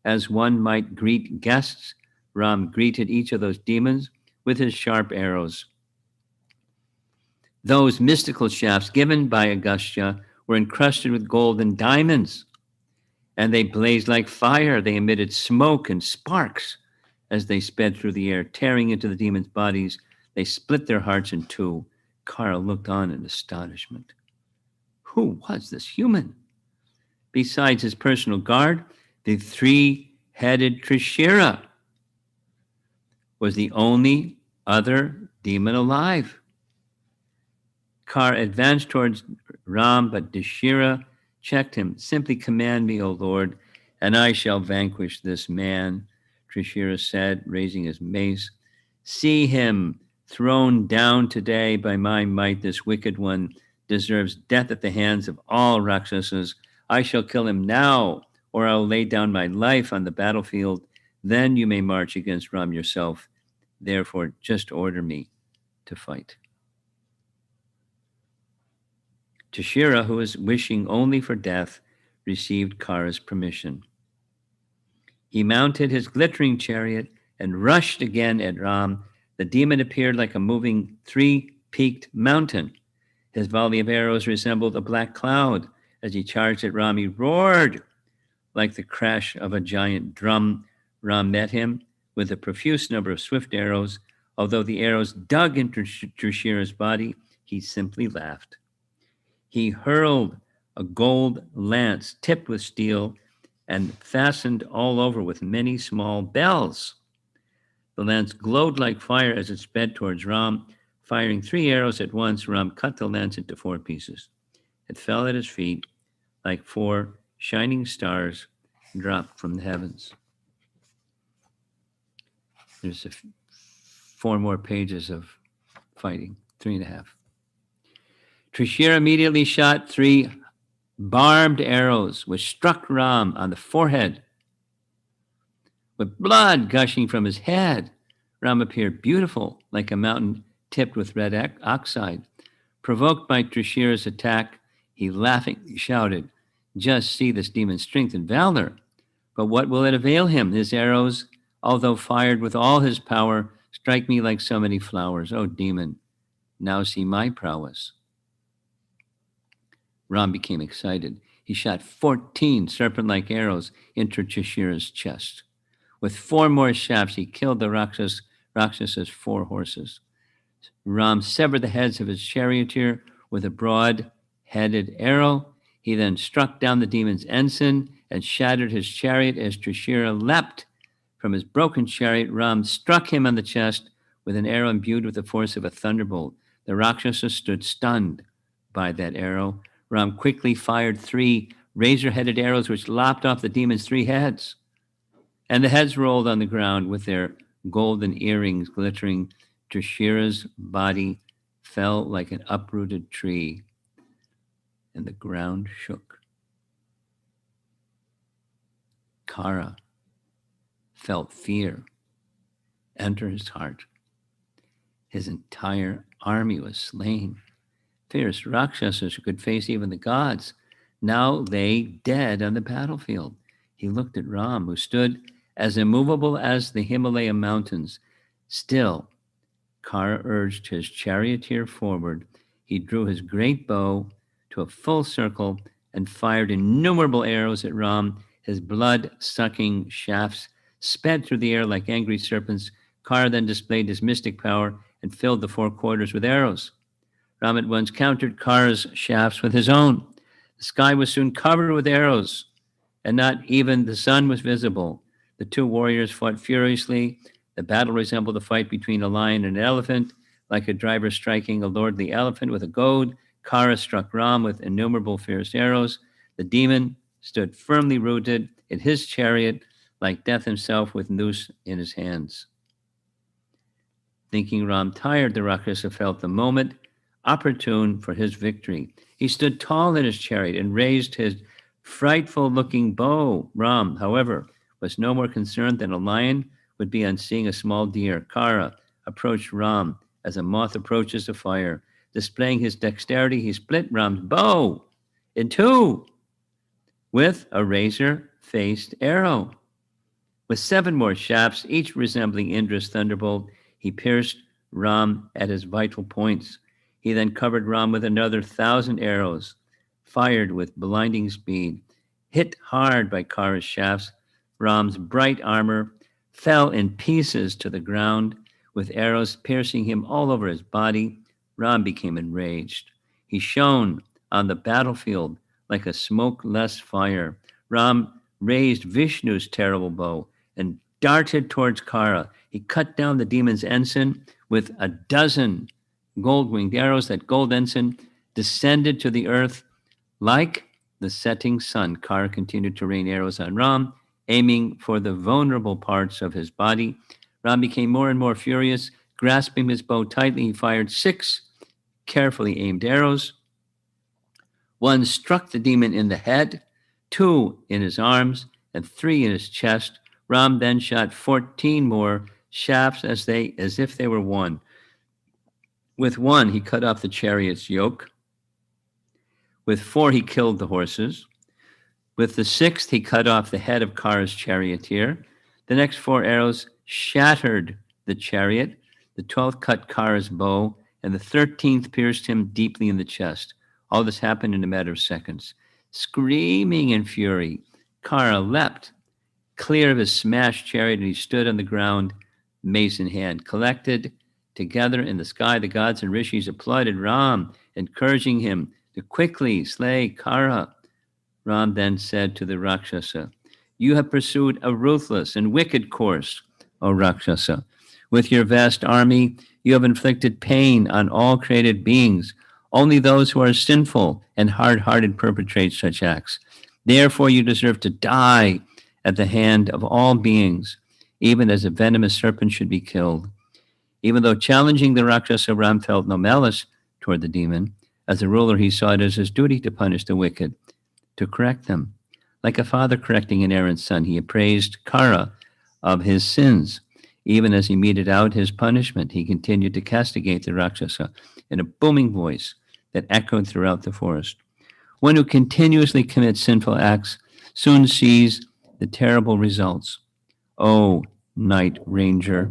As one might greet guests, Ram greeted each of those demons with his sharp arrows. Those mystical shafts given by Agastya were encrusted with gold and diamonds, and they blazed like fire. They emitted smoke and sparks as they sped through the air, tearing into the demons' bodies. They split their hearts in 2. Kara looked on in astonishment. Who was this human? Besides his personal guard, the 3-headed Trishira was the only other demon alive. Kara advanced towards Ram, but Trishira checked him. "Simply command me, O Lord, and I shall vanquish this man," Trishira said, raising his mace. "See him thrown down today by my might. This wicked one deserves death at the hands of all Rakshasas. I shall kill him now, or I'll lay down my life on the battlefield. Then you may march against Ram yourself. Therefore, just order me to fight." Trishira, who was wishing only for death, received Kara's permission. He mounted his glittering chariot and rushed again at Ram. The demon appeared like a moving 3-peaked mountain. His volley of arrows resembled a black cloud. As he charged at Ram, he roared like the crash of a giant drum. Ram met him with a profuse number of swift arrows. Although the arrows dug into Trishira's body, he simply laughed. He hurled a gold lance tipped with steel and fastened all over with many small bells. The lance glowed like fire as it sped towards Ram. Firing 3 arrows at once, Ram cut the lance into 4 pieces. It fell at his feet like 4 shining stars dropped from the heavens. There's 4 more pages of fighting, 3.5. Trishira immediately shot 3 barbed arrows, which struck Ram on the forehead. With blood gushing from his head, Ram appeared beautiful, like a mountain tipped with red oxide. Provoked by Trishira's attack, he laughingly shouted, "Just see this demon's strength and valor. But what will it avail him? His arrows, although fired with all his power, strike me like so many flowers. O demon, now see my prowess." Ram became excited. He shot 14 serpent-like arrows into Trishira's chest. With 4 more shafts, he killed the Rakshasa's 4 horses. Ram severed the heads of his charioteer with a broad-headed arrow. He then struck down the demon's ensign and shattered his chariot. As Trishira leapt from his broken chariot, Ram struck him on the chest with an arrow imbued with the force of a thunderbolt. The Rakshasa stood stunned by that arrow. Ram quickly fired 3 razor-headed arrows which lopped off the demon's 3 heads, and the heads rolled on the ground with their golden earrings glittering. Trishira's body fell like an uprooted tree, and the ground shook. Kara felt fear enter his heart. His entire army was slain. Fierce Rakshasas who could face even the gods now lay dead on the battlefield. He looked at Ram, who stood as immovable as the Himalaya mountains. Still, Kara urged his charioteer forward. He drew his great bow to a full circle and fired innumerable arrows at Ram. His blood-sucking shafts sped through the air like angry serpents. Kara then displayed his mystic power and filled the 4 quarters with arrows. Ram at once countered Kara's shafts with his own. The sky was soon covered with arrows, and not even the sun was visible. The 2 warriors fought furiously. The battle resembled a fight between a lion and an elephant. Like a driver striking a lordly elephant with a goad, Kara struck Ram with innumerable fierce arrows. The demon stood firmly rooted in his chariot, like death himself with noose in his hands. Thinking Ram tired, the Rakshasa felt the moment opportune for his victory. He stood tall in his chariot and raised his frightful-looking bow. Ram, however, was no more concerned than a lion would be on seeing a small deer. Kara approached Ram as a moth approaches a fire. Displaying his dexterity, he split Ram's bow in 2 with a razor-faced arrow. With 7 more shafts, each resembling Indra's thunderbolt, he pierced Ram at his vital points. He then covered Ram with another 1,000 arrows, fired with blinding speed. Hit hard by Kara's shafts, Ram's bright armor fell in pieces to the ground, with arrows piercing him all over his body. Ram became enraged. He shone on the battlefield like a smokeless fire. Ram raised Vishnu's terrible bow and darted towards Kara. He cut down the demon's ensign with a dozen gold-winged arrows. That gold ensign descended to the earth like the setting sun. Kara continued to rain arrows on Ram, aiming for the vulnerable parts of his body. Ram became more and more furious. Grasping his bow tightly, he fired 6 carefully aimed arrows. 1 struck the demon in the head, 2 in his arms, and 3 in his chest. Ram then shot 14 more shafts as if they were 1. With 1, he cut off the chariot's yoke. With 4, he killed the horses. With the 6th, he cut off the head of Kara's charioteer. The next 4 arrows shattered the chariot. The 12th cut Kara's bow, and the 13th pierced him deeply in the chest. All this happened in a matter of seconds. Screaming in fury, Kara leapt clear of his smashed chariot, and he stood on the ground, mace in hand. Collected together in the sky, the gods and rishis applauded Ram, encouraging him to quickly slay Kara. Ram then said to the Rakshasa, "You have pursued a ruthless and wicked course, O Rakshasa. With your vast army, you have inflicted pain on all created beings. Only those who are sinful and hard-hearted perpetrate such acts. Therefore you deserve to die at the hand of all beings, even as a venomous serpent should be killed. Even though challenging the Rakshasa, Ram felt no malice toward the demon. As a ruler, he saw it as his duty to punish the wicked, to correct them. Like a father correcting an errant son, he appraised Kara of his sins. Even as he meted out his punishment, he continued to castigate the Rakshasa in a booming voice that echoed throughout the forest. One who continuously commits sinful acts soon sees the terrible results. Oh, Night Ranger.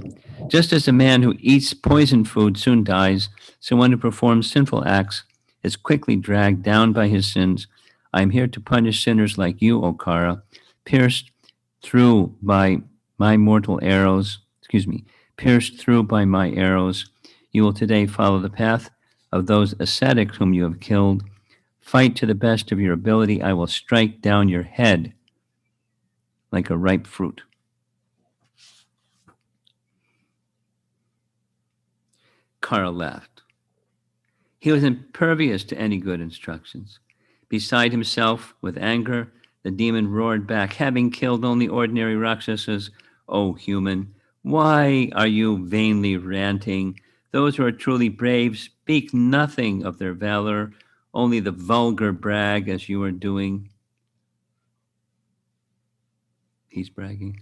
Just as a man who eats poisoned food soon dies, so one who performs sinful acts is quickly dragged down by his sins. I am here to punish sinners like you, O Kara, pierced through by my mortal arrows, pierced through by my arrows. You will today follow the path of those ascetics whom you have killed. Fight to the best of your ability. I will strike down your head like a ripe fruit. Kara laughed. He was impervious to any good instructions. Beside himself with anger, the demon roared back, having killed only ordinary Rakshasas, O human, why are you vainly ranting? Those who are truly brave speak nothing of their valor, only the vulgar brag as you are doing. He's bragging.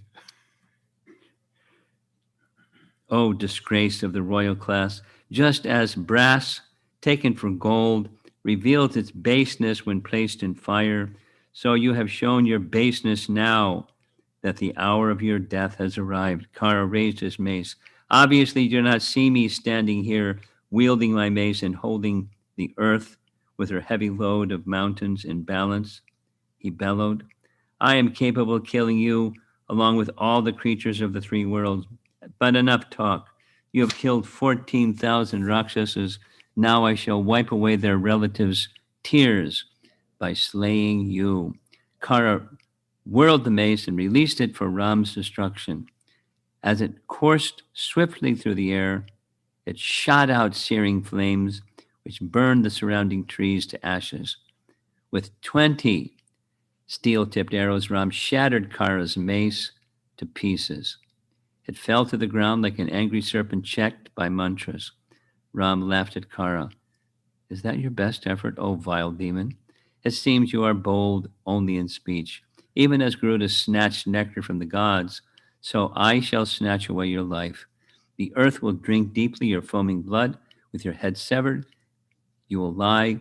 O disgrace of the royal class, just as brass taken for gold reveals its baseness when placed in fire, so you have shown your baseness now that the hour of your death has arrived. Kara raised his mace. Obviously, you do not see me standing here wielding my mace and holding the earth with her heavy load of mountains in balance, he bellowed. I am capable of killing you along with all the creatures of the three worlds. But enough talk. You have killed 14,000 Rakshasas. Now I shall wipe away their relatives' tears by slaying you. Kara whirled the mace and released it for Ram's destruction. As it coursed swiftly through the air, it shot out searing flames which burned the surrounding trees to ashes. With 20 steel-tipped arrows, Ram shattered Kara's mace to pieces. It fell to the ground like an angry serpent checked by mantras. Ram laughed at Kara. Is that your best effort, O vile demon? It seems you are bold only in speech. Even as Garuda snatched nectar from the gods, so I shall snatch away your life. The earth will drink deeply your foaming blood. With your head severed, you will lie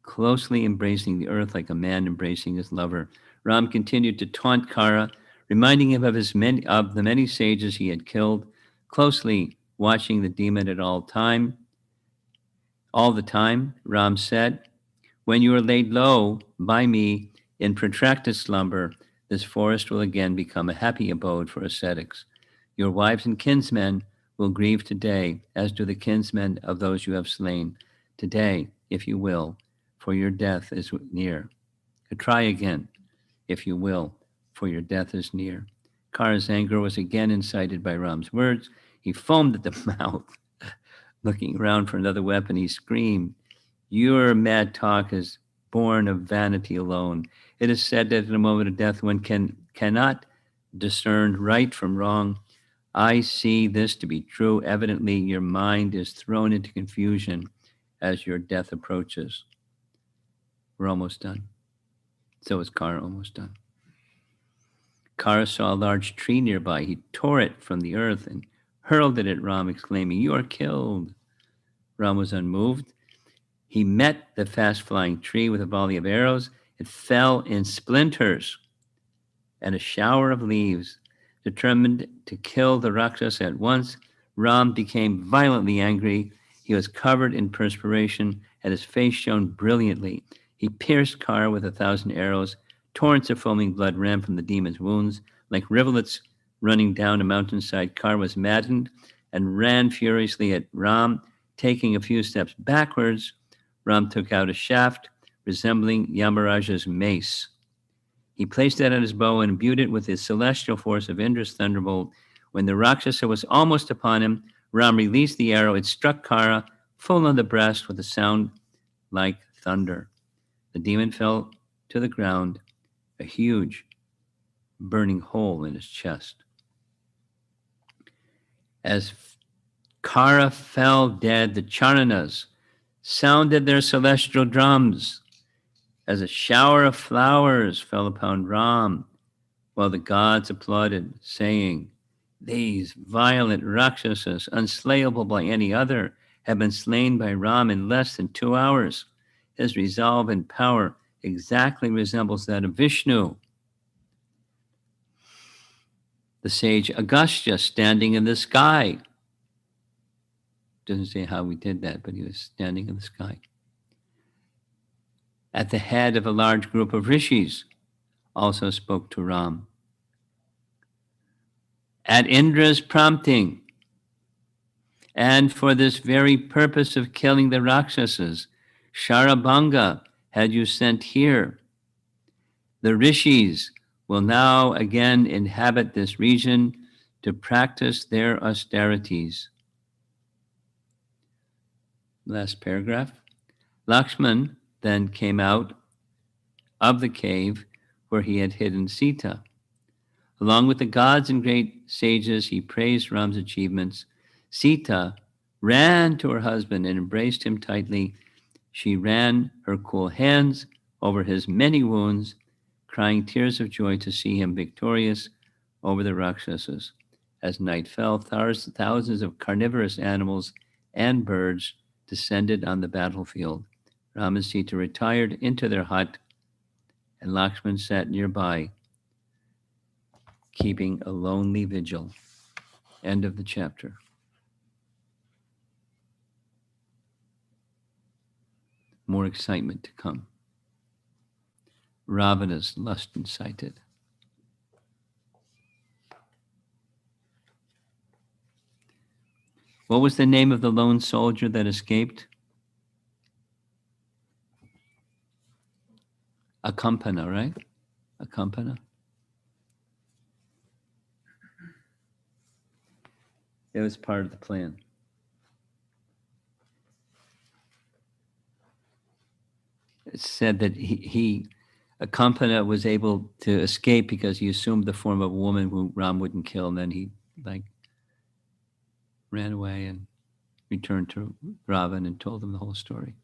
closely embracing the earth like a man embracing his lover. Ram continued to taunt Kara, reminding him of the many sages he had killed, closely watching the demon at all the time. Ram said, when you are laid low by me in protracted slumber, this forest will again become a happy abode for ascetics. Your wives and kinsmen will grieve today, as do the kinsmen of those you have slain. Today, if you will, for your death is near. Try again, if you will, for your death is near. Kara's anger was again incited by Ram's words. He foamed at the mouth. Looking around for another weapon, he screamed, your mad talk is born of vanity alone. It is said that in a moment of death one cannot discern right from wrong. I see this to be true. Evidently, your mind is thrown into confusion as your death approaches. We're almost done. So is Kara almost done. Kara saw a large tree nearby. He tore it from the earth and hurled it at Ram, exclaiming, you are killed. Ram was unmoved. He met the fast-flying tree with a volley of arrows. It fell in splinters and a shower of leaves. Determined to kill the Rakshasa at once, Ram became violently angry. He was covered in perspiration, and his face shone brilliantly. He pierced Kara with 1,000 arrows. Torrents of foaming blood ran from the demon's wounds. Like rivulets running down a mountainside, Kara was maddened and ran furiously at Ram. Taking a few steps backwards, Ram took out a shaft resembling Yamaraja's mace. He placed it on his bow and imbued it with the celestial force of Indra's thunderbolt. When the Rakshasa was almost upon him, Ram released the arrow. It struck Kara full on the breast with a sound like thunder. The demon fell to the ground a huge burning hole in his chest. As Kara fell dead, the Charanas sounded their celestial drums as a shower of flowers fell upon Ram, while the gods applauded, saying, "These violent Rakshasas, unslayable by any other, have been slain by Ram in less than 2 hours. His resolve and power exactly resembles that of Vishnu." The sage Agastya standing in the sky. Doesn't say how he did that, but he was standing in the sky. At the head of a large group of rishis, also spoke to Ram. At Indra's prompting, and for this very purpose of killing the Rakshasas, Sharabanga had you sent here. The rishis will now again inhabit this region to practice their austerities. Last paragraph. Lakshman then came out of the cave where he had hidden Sita. Along with the gods and great sages, he praised Ram's achievements. Sita ran to her husband and embraced him tightly. She ran her cool hands over his many wounds, crying tears of joy to see him victorious over the Rakshasas. As night fell, thousands of carnivorous animals and birds descended on the battlefield. Ram and Sita retired into their hut, and Lakshman sat nearby, keeping a lonely vigil. End of the chapter. More excitement to come. Ravana's lust incited. What was the name of the lone soldier that escaped? Akampana, right? Akampana. It was part of the plan. It said that Akampana was able to escape because he assumed the form of a woman who Ram wouldn't kill, and then he ran away and returned to Ravan and told him the whole story.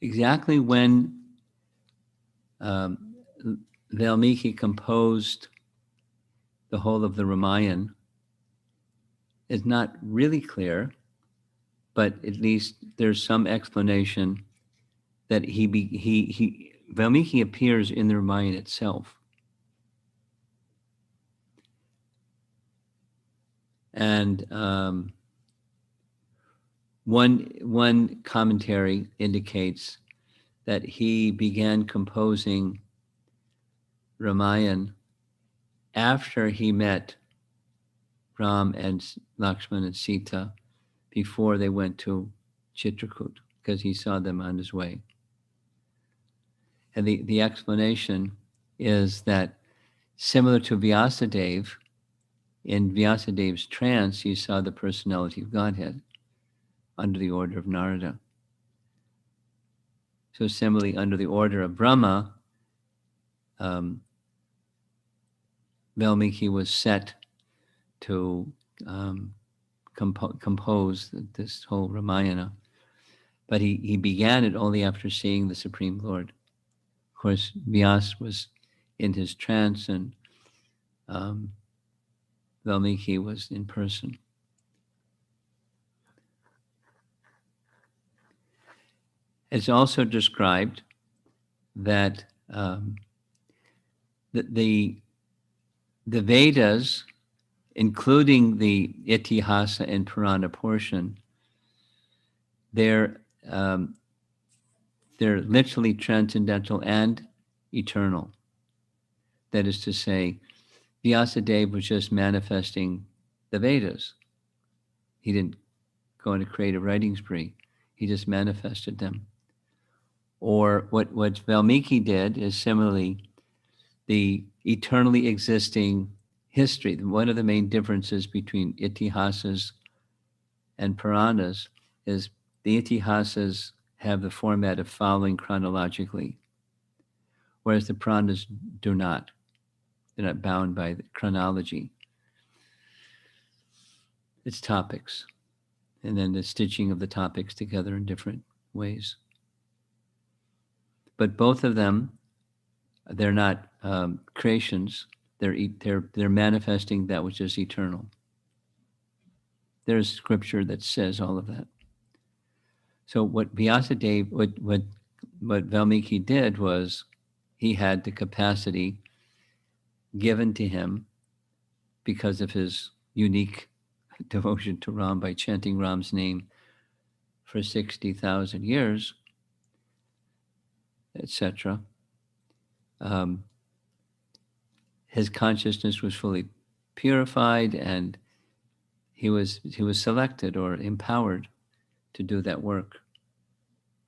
Exactly when Valmiki composed the whole of the Ramayana is not really clear, but at least there's some explanation that Valmiki appears in the Ramayana itself. And one commentary indicates that he began composing Ramayana after he met Ram and Lakshman and Sita before they went to Chitrakoot, because he saw them on his way. And the explanation is that similar to Vyasadeva, in Vyasadev's trance, he saw the personality of Godhead under the order of Narada. So similarly, under the order of Brahma, Valmiki was set to compose this whole Ramayana, but he began it only after seeing the Supreme Lord. Of course, Vyas was in his trance, and Valmiki was in person. It's also described that the Vedas, including the Itihasa and Purana portion, they're literally transcendental and eternal. That is to say, Vyasadeva was just manifesting the Vedas. He didn't go on a creative writing spree. He just manifested them. Or what Valmiki did is similarly the eternally existing history. One of the main differences between itihasas and Puranas is the itihasas have the format of following chronologically, whereas the Puranas do not. They're not bound by the chronology. It's topics, and then the stitching of the topics together in different ways. But both of them, they're not creations. They're manifesting that which is eternal. There's scripture that says all of that. So what Vyasadeva, what Valmiki did was he had the capacity given to him because of his unique devotion to Ram by chanting Ram's name for 60,000 years, etc. His consciousness was fully purified, and he was selected or empowered to do that work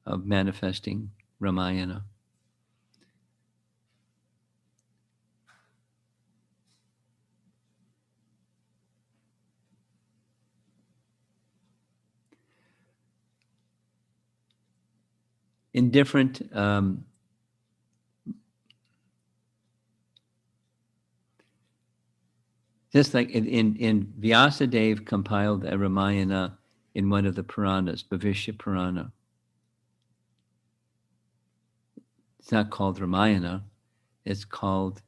of manifesting Ramayana. In different just like in Vyasadeva compiled a Ramayana in one of the Puranas, Bhavishya Purana. It's not called Ramayana, it's called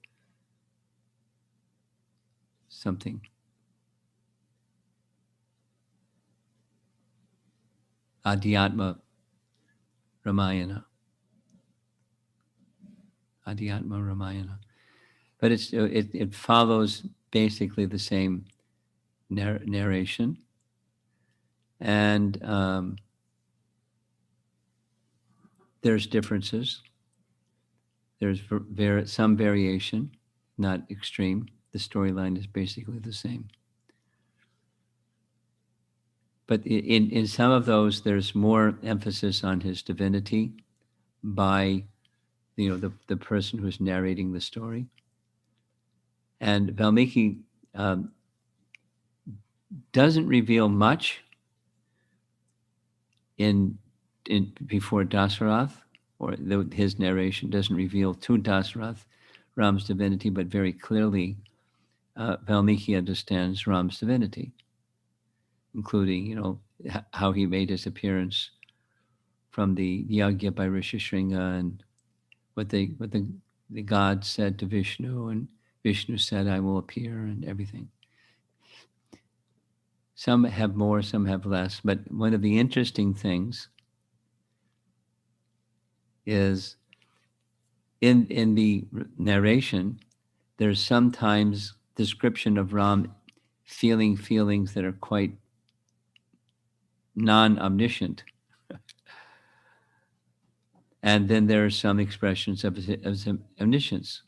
something. Adhyatma Ramayana. Adhyatma Ramayana. But it follows basically the same narration. And there's differences. There's some variation, not extreme. The storyline is basically the same. But in some of those, there's more emphasis on his divinity by, the person who's narrating the story. And Valmiki doesn't reveal much in before Dasarath, or his narration doesn't reveal to Dasarath Ram's divinity, but very clearly Valmiki understands Ram's divinity, including, how he made his appearance from the yagya by Rishishringa, and what the god said to Vishnu, and Vishnu said, "I will appear," and everything. Some have more, some have less, but one of the interesting things is in the narration, there's sometimes description of Ram feeling feelings that are quite non-omniscient. And then there are some expressions of his omniscience.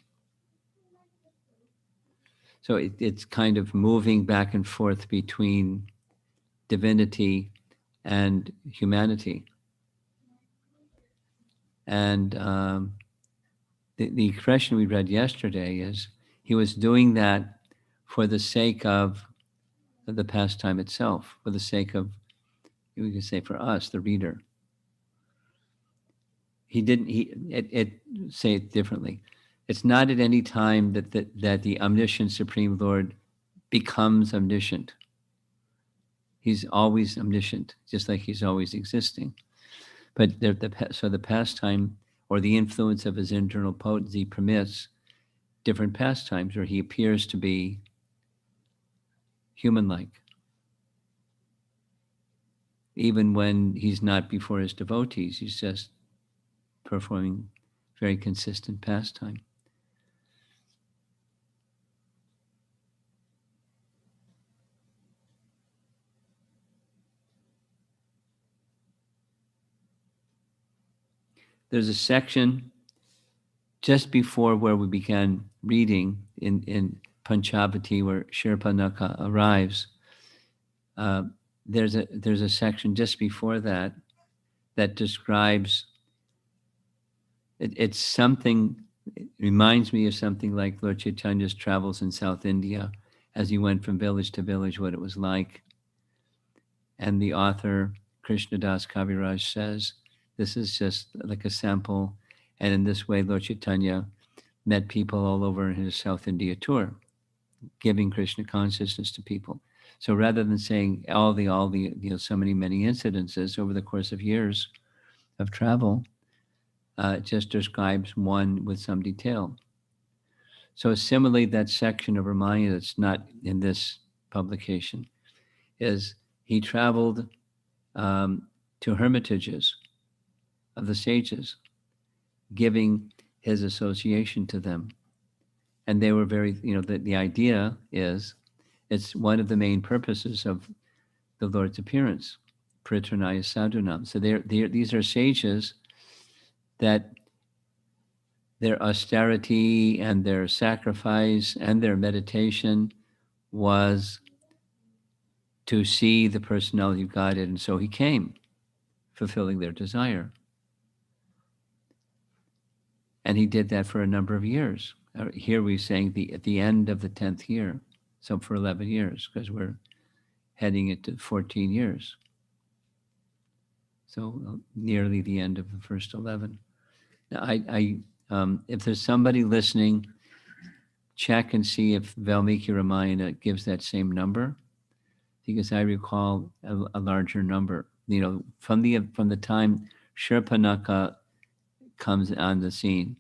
So it's kind of moving back and forth between divinity and humanity. And the expression we read yesterday is he was doing that for the sake of the pastime itself, for the sake of, we could say, for us, the reader. He didn't. Say it differently. It's not at any time that the omniscient Supreme Lord becomes omniscient. He's always omniscient, just like he's always existing. But the pastime or the influence of his internal potency permits different pastimes where he appears to be human-like, even when he's not before his devotees. He's just performing very consistent pastime. There's a section just before where we began reading in Panchavati, where Shurpanakha arrives, uh, there's a section just before that that describes it's something. It reminds me of something like Lord Chaitanya's travels in South India, as he went from village to village, what it was like. And the author Krishnadas Kaviraj says this is just like a sample, and in this way, Lord Chaitanya met people all over his South India tour, giving Krishna consciousness to people. So rather than saying all the so many incidences over the course of years of travel, it just describes one with some detail. So similarly, that section of Ramayana that's not in this publication is he traveled to hermitages of the sages, giving his association to them. And they were very, the idea is it's one of the main purposes of the Lord's appearance, Pritranaya Sadhunam. So these are sages that their austerity and their sacrifice and their meditation was to see the personality of Godhead. And so he came, fulfilling their desire. And he did that for a number of years. Here we're saying at the end of the 10th year, so for 11 years, because we're heading into 14 years. So nearly the end of the first 11. Now, if there's somebody listening, check and see if Valmiki Ramayana gives that same number, because I recall a larger number. From the time Shurpanakha comes on the scene,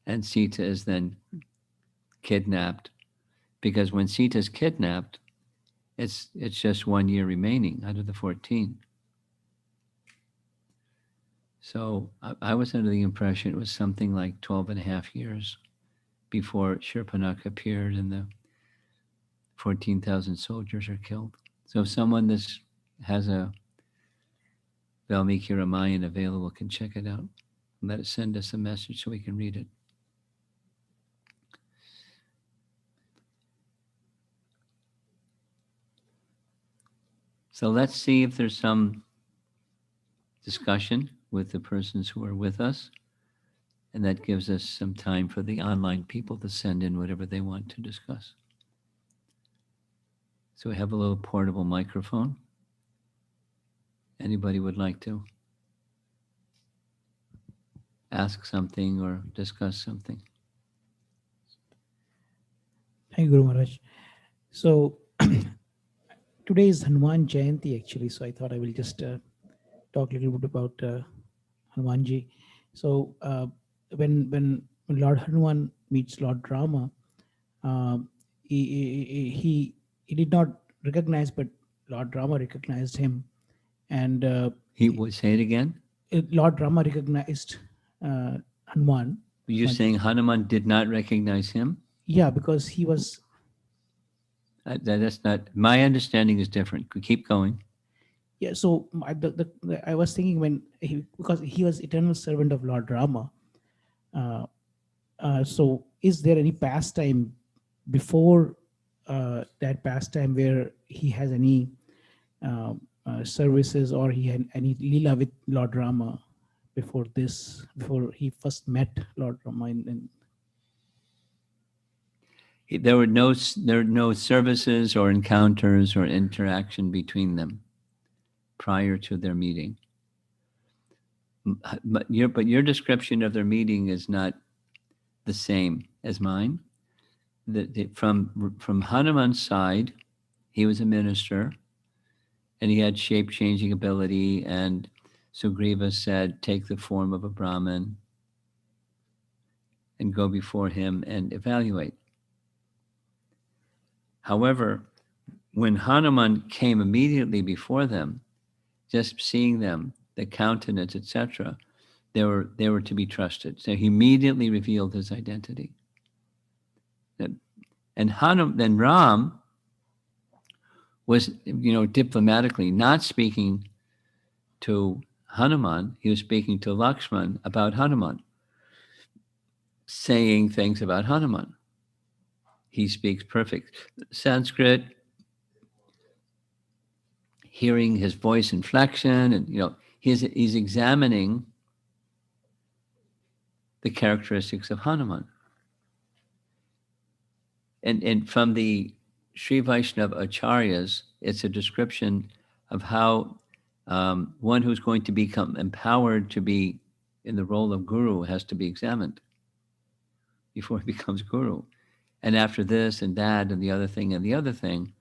and Sita is then kidnapped, because when Sita is kidnapped, it's just 1 year remaining out of the 14. So I was under the impression it was something like 12 and a half years before Shurpanakha appeared and the 14,000 soldiers are killed. So if someone has a Valmiki Ramayana available can check it out. Send us a message so we can read it. So let's see if there's some discussion with the persons who are with us. And that gives us some time for the online people to send in whatever they want to discuss. So we have a little portable microphone. Anybody would like to ask something or discuss something? Thank you, Guru Maharaj. So today is Hanuman Jayanti actually, so I thought I will just talk a little bit about Hanumanji. So when Lord Hanuman meets Lord Rama, he did not recognize, but Lord Rama recognized him, and He would say it again. Lord Rama recognized Hanuman. You're saying Hanuman did not recognize him? Yeah, because he was. That's not my understanding. Is different. Keep going. Yeah, so I was thinking because he was eternal servant of Lord Rama. Uh, so is there any pastime before that pastime where he has any services or he had any lila with Lord Rama before he first met Lord Rama There were no services or encounters or interaction between them prior to their meeting. But your description of their meeting is not the same as mine. From Hanuman's side, he was a minister, and he had shape-changing ability. And Sugriva said, "Take the form of a Brahmin and go before him and evaluate." However, when Hanuman came immediately before them, just seeing them, the countenance, etc., they were to be trusted. So he immediately revealed his identity. And then Ram was, diplomatically not speaking to Hanuman. He was speaking to Lakshman about Hanuman. saying things about Hanuman. He speaks perfect Sanskrit, hearing his voice inflection, and he's examining the characteristics of Hanuman. And from the Sri Vaishnava Acharyas, it's a description of how one who's going to become empowered to be in the role of guru has to be examined before he becomes guru. And after this and that and the other thing and the other thing,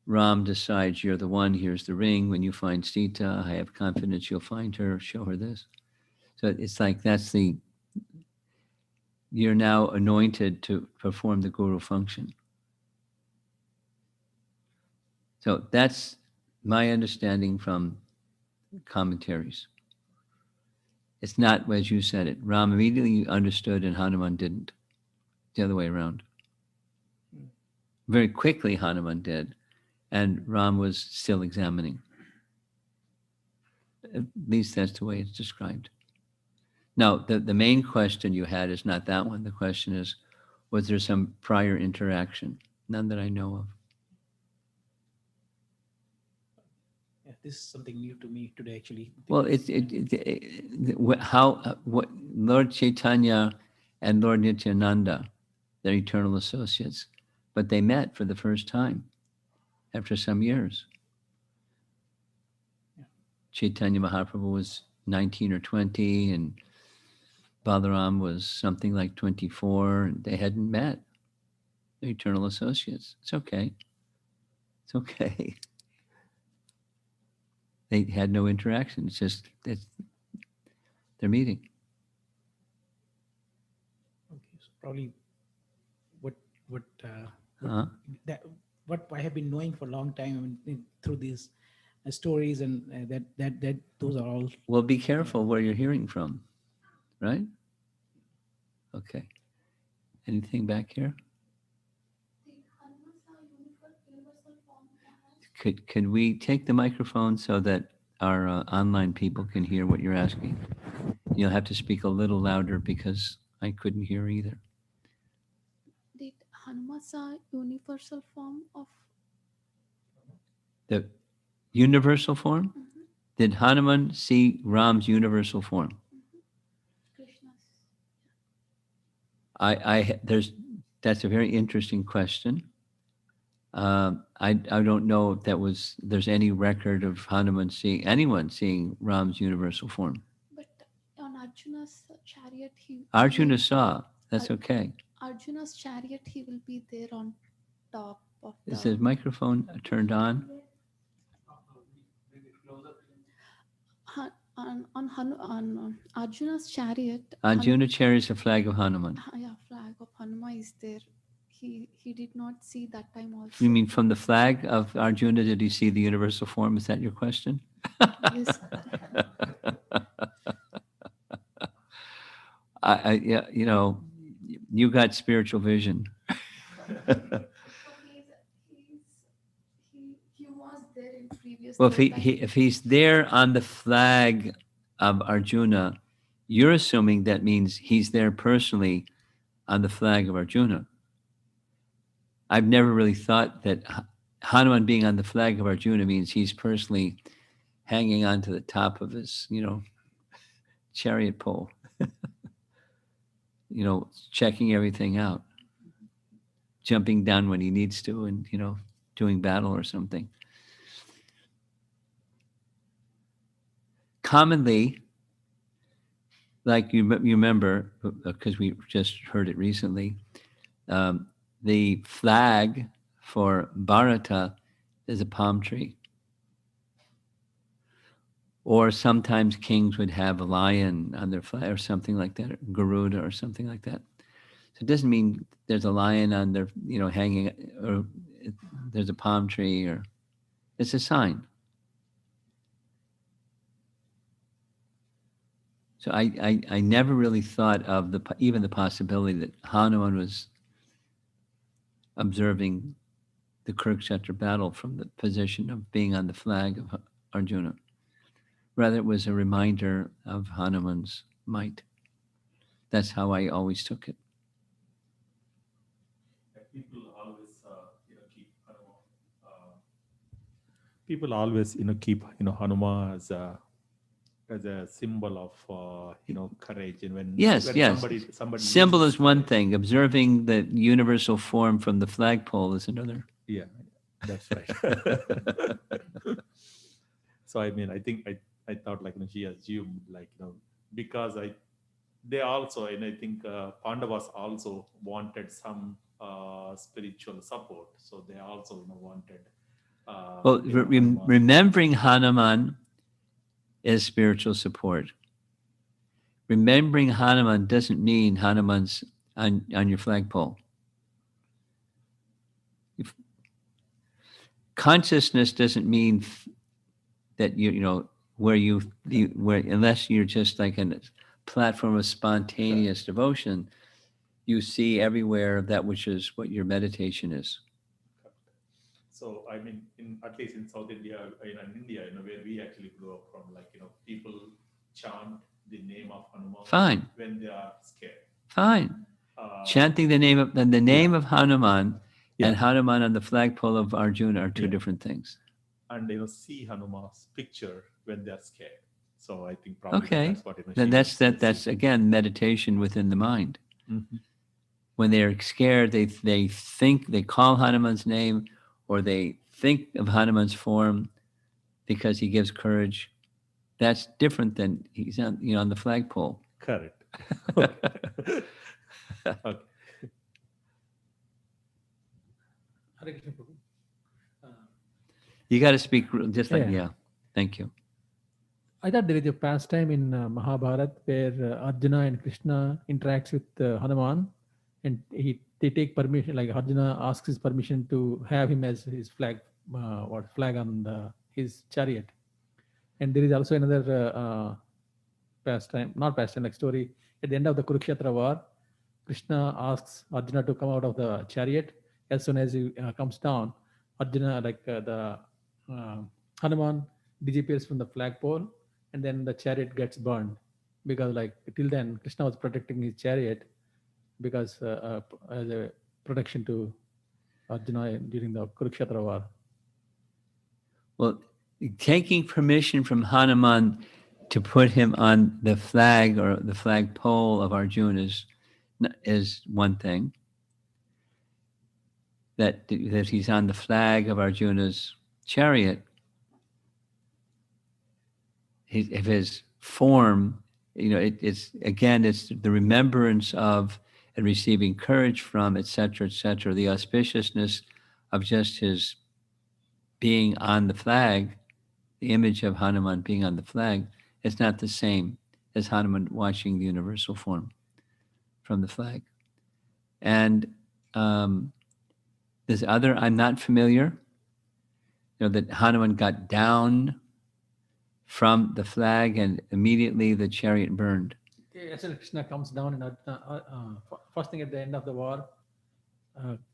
Ram decides, you're the one, here's the ring. When you find Sita, I have confidence you'll find her, show her this. So it's like you're now anointed to perform the guru function. So that's my understanding from commentaries. It's not as you said it. Ram immediately understood and Hanuman didn't. The other way around. Very quickly Hanuman did, and Ram was still examining. At least that's the way it's described. Now, the main question you had is not that one. The question is, was there some prior interaction? None that I know of. Yeah, this is something new to me today, actually. Well, what Lord Chaitanya and Lord Nityananda, they're eternal associates, but they met for the first time after some years. Yeah. Chaitanya Mahaprabhu was 19 or 20, and Balaram was something like 24, and they hadn't met. They're eternal associates. It's okay. It's okay. They had no interaction. It's just they're meeting. Okay, so probably what what Uh-huh. that what I have been knowing for a long time, I mean, through these stories, and that those are all. Well, be careful where you're hearing from, right? Okay. Anything back here? Could we take the microphone so that our online people can hear what you're asking? You'll have to speak a little louder because I couldn't hear either. Did Hanuman saw universal form of The universal form? Mhm, Did Hanuman see Ram's universal form? Krishna's? That's a very interesting question. I don't know if there's any record of anyone seeing Ram's universal form. But on Arjuna's chariot, Arjuna saw. That's okay. Arjuna's chariot, he will be there on top of Is the his microphone turned on? on Arjuna's chariot. Arjuna carries a flag of Hanuman. Yeah, flag of Hanuman is there. He did not see that time also. You mean from the flag of Arjuna, did he see the universal form? Is that your question? Yes. Yeah, you got spiritual vision. He was there in previous. Well, if he's there on the flag of Arjuna, you're assuming that means he's there personally on the flag of Arjuna. I've never really thought that Hanuman being on the flag of Arjuna means he's personally hanging on to the top of his, chariot pole, checking everything out, jumping down when he needs to, and, doing battle or something. Commonly, like you remember, because we just heard it recently, the flag for Bharata is a palm tree. Or sometimes kings would have a lion on their flag or something like that, or Garuda or something like that. So it doesn't mean there's a lion on their, hanging, or there's a palm tree, or it's a sign. So I never really thought of even the possibility that Hanuman was observing the Kurukshetra battle from the position of being on the flag of Arjuna. Rather, it was a reminder of Hanuman's might. That's how I always took it. People always, keep Hanuman. People always, keep Hanuman as a symbol of courage. And Yes, when yes. somebody Symbol loses is one courage, thing. Observing the universal form from the flagpole is another. yeah, that's right. So I mean, I think I thought like she assumed like because they also, and I think Pandavas also wanted some spiritual support, so they also wanted Well, Hanuman. remembering Hanuman is spiritual support. Remembering Hanuman doesn't mean Hanuman's on your flagpole. If, consciousness doesn't mean that where unless you're just like a platform of spontaneous devotion, you see everywhere that which is what your meditation is. So I mean, at least in South India, in India, where we actually grew up from, like people chant the name of Hanuman Fine, when they are scared. fine. Uh, Chanting the name of Hanuman Yeah. and Hanuman on the flagpole of Arjuna are two Yeah. different things. and see Hanuman's picture when they are scared. So I think probably Okay, that's what then she was that's again meditation within the mind. Mhm. When they're scared, they think they call Hanuman's name, or they think of Hanuman's form because he gives courage. That's different than he's on the flagpole. Correct. Okay. Okay. Hare Krishna, Prabhu. You got to speak just like Yeah. yeah. Thank you. I thought there is a pastime in Mahabharata where Arjuna and Krishna interacts with Hanuman, and they take permission. Like Arjuna asks his permission to have him as his flag on his chariot. And there is also another not pastime, like story. At the end of the Kurukshetra war, Krishna asks Arjuna to come out of the chariot. As soon as he comes down, Arjuna, the uh, Hanuman disappears from the flagpole, and then the chariot gets burned because, like, till then Krishna was protecting his chariot because as a protection to Arjuna during the Kurukshetra war. Well, taking permission from Hanuman to put him on the flag or the flagpole of Arjuna is one thing. That he's on the flag of Arjuna's chariot, of his form, it's the remembrance of and receiving courage from, etc., etc., the auspiciousness of just his being on the flag, the image of Hanuman being on the flag. It's not the same as Hanuman watching the universal form from the flag. And this other, I'm not familiar, that Hanuman got down from the flag and immediately the chariot burned. As Krishna comes down, and first thing at the end of the war,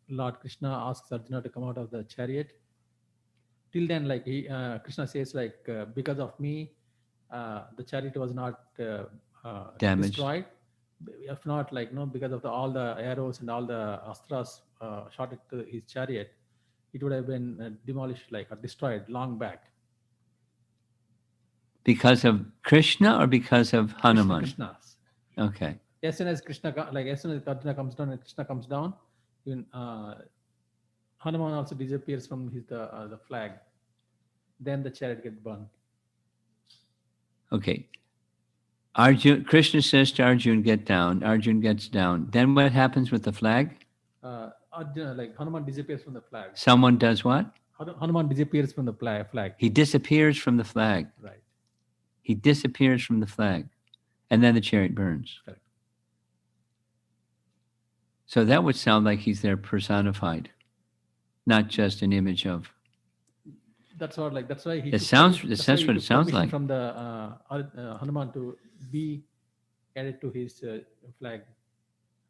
Lord Krishna asks Arjuna to come out of the chariot. Till then, like Krishna says, like because of me, the chariot was not Damaged. destroyed. If not, like because of all the arrows and all the astras shot at his chariot, it would have been demolished, like or destroyed long back. Because of Krishna or because of Hanuman? Krishna's. Okay. As soon as as soon as Arjuna comes down and Krishna comes down, even Hanuman also disappears from the flag. Then the chariot gets burned. Okay. Krishna says to Arjun, get down. Arjun gets down. Then what happens with the flag? Arjuna, like Hanuman disappears from the flag. Someone does what? Hanuman disappears from the flag. He disappears from the flag. Right. He disappears from the flag. And then the chariot burns. Correct. So that would sound like he's there personified, not just an image of. That's what, like, that's why he. That's what it sounds like. From the Hanuman to be added to his flag.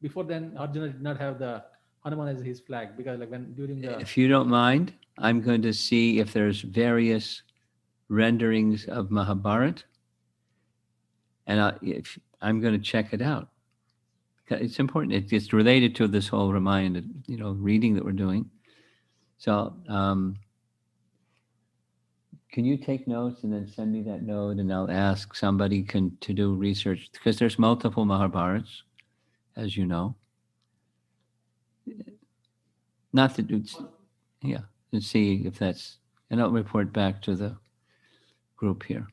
Before then, Arjuna did not have the Hanuman as his flag because, like, when during the. If you don't mind, I'm going to see if there's various renderings of Mahabharata, and I'm going to check it out. It's important. It's related to this whole Ramayana, reading that we're doing. So, can you take notes and then send me that note, and I'll ask somebody to do research, because there's multiple Mahabharats, as you know. Not that it's, yeah, and see if that's, and I'll report back to the group here.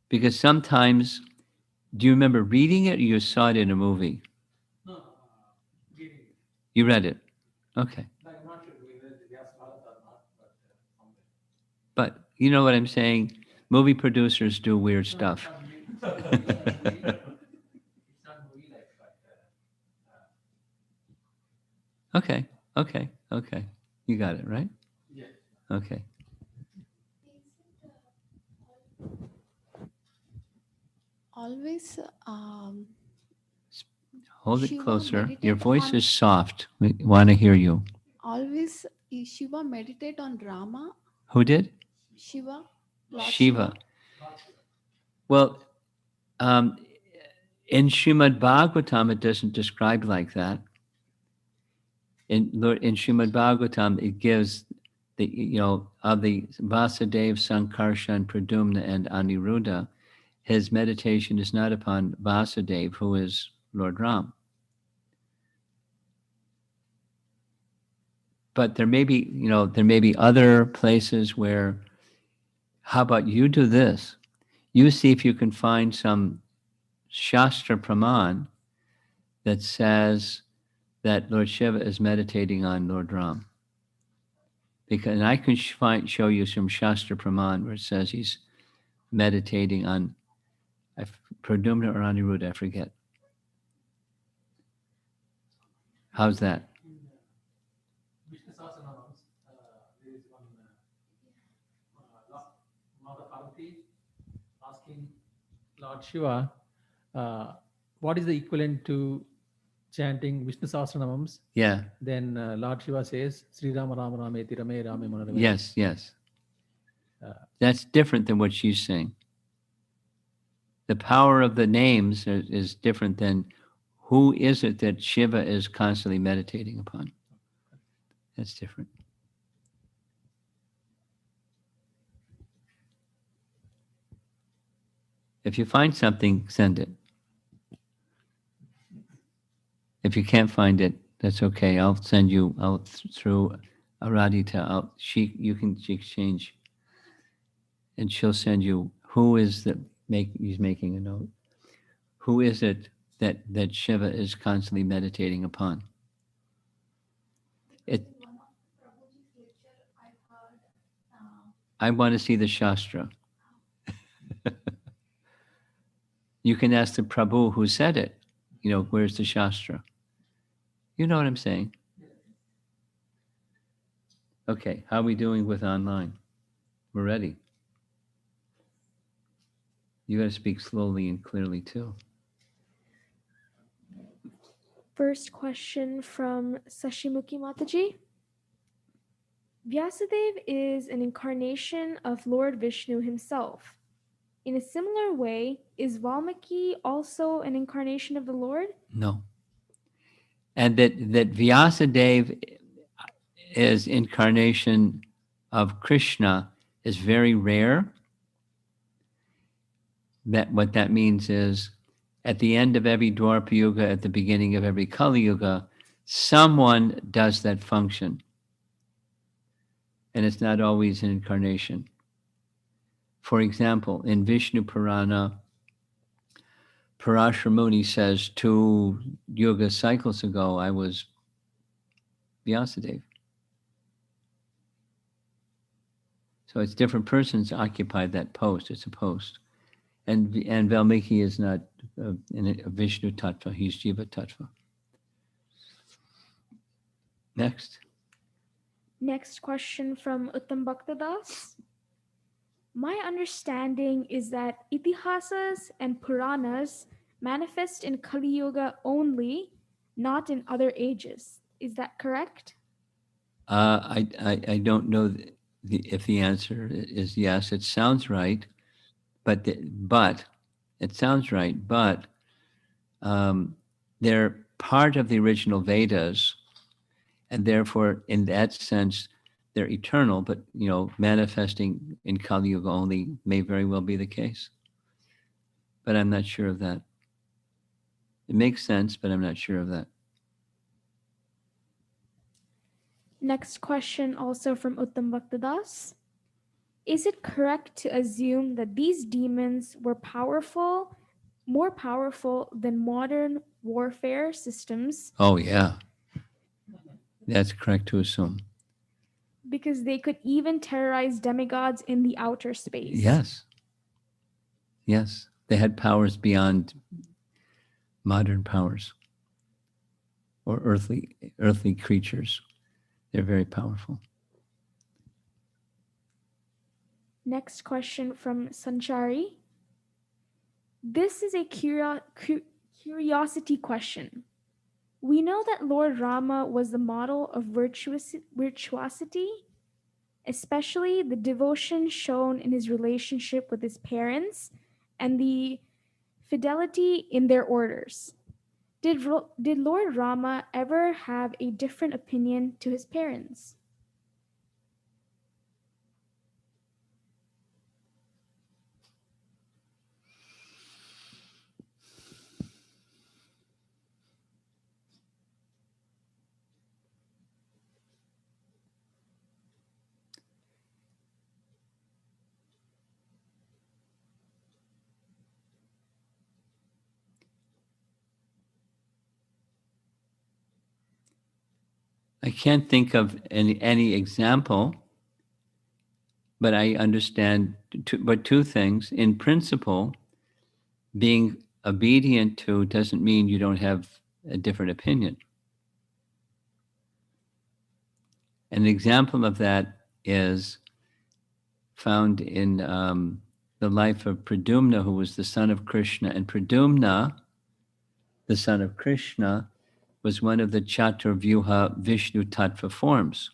Because sometimes, do you remember reading it, or you saw it in a movie? You read it? Okay. But you know what I'm saying? Movie producers do weird stuff. Okay, okay, okay. You got it, right? Yeah. Okay. Always Hold it Shiva closer. Your meditate voice on is soft. We want to hear you. always Shiva meditate on Rama. Who did? Shiva, Lord Shiva. Shiva. Well, in Srimad Bhagavatam, it doesn't describe like that. In Srimad Bhagavatam, it gives of the Vasudeva, Sankarshan, Pradumna, and Aniruddha, his meditation is not upon Vasudeva, who is Lord Ram. But there may be other places where, how about you do this? You see if you can find some Shastra Praman that says that Lord Shiva is meditating on Lord Ram. And I can show you some Shastra Praman where it says he's meditating on Pradumna or Aniruddha, I forget. How's that? Vishnu Sahasranamams, there is one Mother Parvati asking Lord Shiva, what is the equivalent to chanting Vishnu Sahasranamams? Yeah. Then Lord Shiva says, Sri Rama Rama Rameti Rame Rame Manarame. Yes, yes. That's different than what she's saying. The power of the names is different than who is it that Shiva is constantly meditating upon. That's different. If you find something, send it. If you can't find it, that's okay. I'll send you out through Aradhita. You can exchange, and she'll send you who is he's making a note. Who is it that Shiva is constantly meditating upon? I want to see the Shastra. You can ask the Prabhu who said it. Where's the Shastra? You know what I'm saying? Okay, how are we doing with online? We're ready. You got to speak slowly and clearly too. First question from Sashimuki Mataji. Vyasadeva is an incarnation of Lord Vishnu himself. In a similar way, is Valmiki also an incarnation of the Lord? No. And that Vyasadeva is incarnation of Krishna is very rare. What that means is, at the end of every Dwapara Yuga, at the beginning of every Kali Yuga, someone does that function. And it's not always an incarnation. For example, in Vishnu Purana, Parashara Muni says 2 yuga cycles ago, I was Vyasadeva. So it's different persons occupy that post. It's a post. And Valmiki is not a Vishnu Tattva. He's Jiva Tattva. Next. Next question from Uttam Bhaktadas. My understanding is that Itihasas and Puranas manifest in Kali Yuga only, not in other ages. Is that correct? I don't know if the answer is yes. It sounds right, but it sounds right. But they're part of the original Vedas, and therefore, in that sense, they're eternal. But manifesting in Kali Yuga only may very well be the case. But I'm not sure of that. It makes sense, but I'm not sure of that. Next question, also from Uttam Bhaktadas. Is it correct to assume that these demons were more powerful than modern warfare systems Oh, yeah. That's correct to assume. because they could even terrorize demigods in the outer space? Yes. Yes. They had powers beyond modern powers or earthly creatures. They're very powerful. Next question from Sanchari. This is a curiosity question. We know that Lord Rama was the model of virtuosity, especially the devotion shown in his relationship with his parents and the fidelity in their orders. Did Lord Rama ever have a different opinion to his parents? I can't think of any example, but I understand two things. In principle, being obedient to doesn't mean you don't have a different opinion. An example of that is found in the life of Pradyumna, who was the son of Krishna. And Pradyumna, the son of Krishna, was one of the Chaturvyuha Vishnu Tattva forms.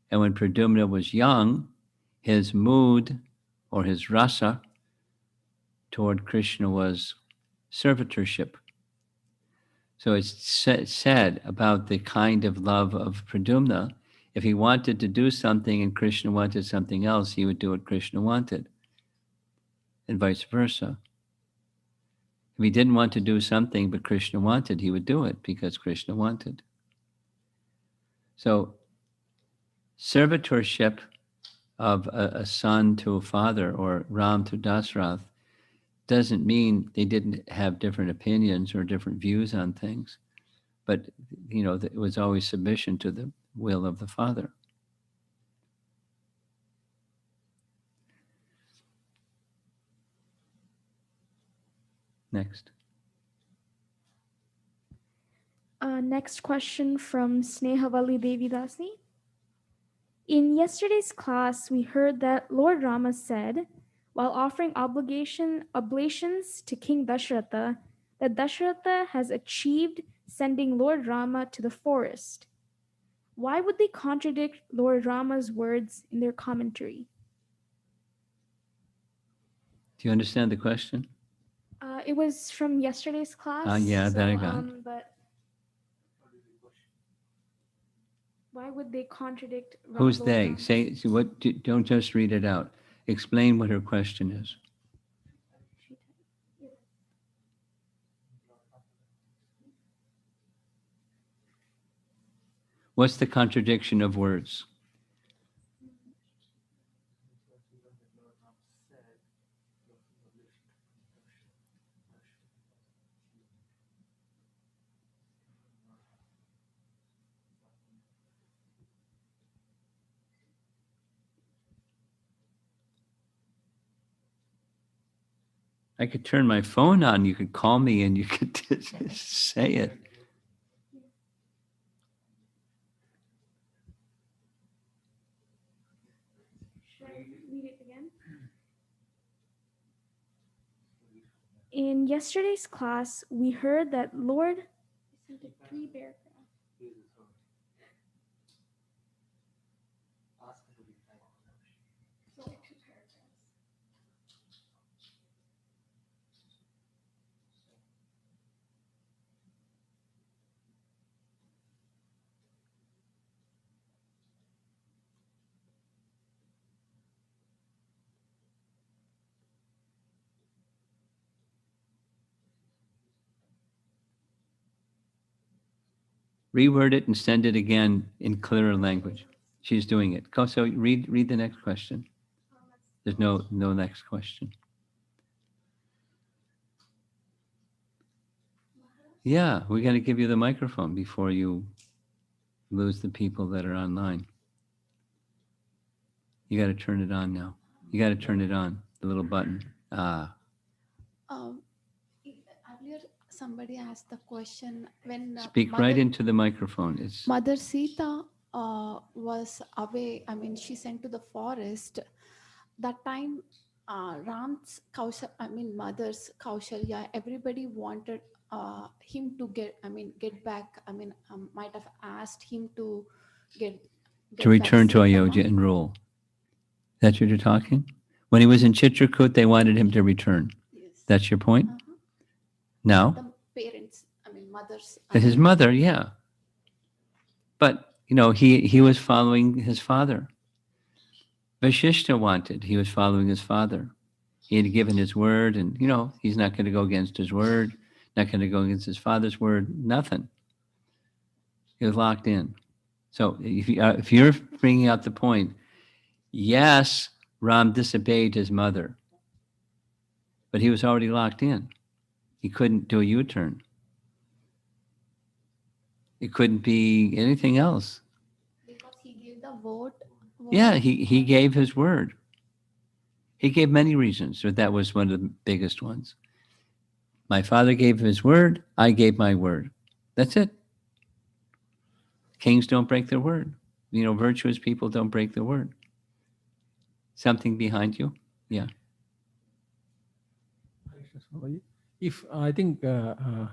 And when Pradyumna was young, his mood or his rasa toward Krishna was servitorship. So it's said about the kind of love of Pradyumna, if he wanted to do something and Krishna wanted something else, he would do what Krishna wanted, and vice versa. If he didn't want to do something but Krishna wanted, he would do it because Krishna wanted. So servitorship of a son to a father or Ram to Dasrath doesn't mean they didn't have different opinions or different views on things, but it was always submission to the will of the father. Next. Next question from Snehavalli Devidasi. In yesterday's class, we heard that Lord Rama said, while offering oblations to King Dashratha, that Dashratha has achieved sending Lord Rama to the forest. Why would they contradict Lord Rama's words in their commentary? Do you understand the question? It was from yesterday's class. Yeah, that I got. But why would they contradict? Who's Lord they? Rama? Say what? Don't just read it out. Explain what her question is. What's the contradiction of words? I could turn my phone on. You could call me and you could say it. Should I read it again? In yesterday's class, we heard that Lord sent it 3 paragraphs. So 2 paragraphs. Reword it and send it again in clearer language. She's doing it. Go. So read the next question. There's no next question. Yeah, we're going to give you the microphone before you lose the people that are online. You got to turn it on now. You got to turn it on, the little button. Ah, Um, earlier, somebody asked the question when speak right into the microphone. It's Mother Sita was away. I mean, she sent to the forest. That time, Ram's mother's Kaushalya, everybody wanted him to get back. Might have asked him to get to get back return to Sita. Ayodhya and rule. That's what you're talking? When he was in Chitrakoot, they wanted him to return. Yes. That's your point? Uh-huh. Now? The parents, mothers. His mother, yeah. But, he was following his father. Vashishta wanted. He was following his father. He had given his word, and, he's not going to go against his word, not going to go against his father's word, nothing. He was locked in. So if you're bringing out the point, yes, Ram disobeyed his mother, but he was already locked in. He couldn't do a U-turn. It couldn't be anything else. Because he gave the word. Yeah, he gave his word. He gave many reasons, but that was one of the biggest ones. My father gave his word. I gave my word. That's it. Kings don't break their word. Virtuous people don't break their word. Something behind you? Yeah. If I think King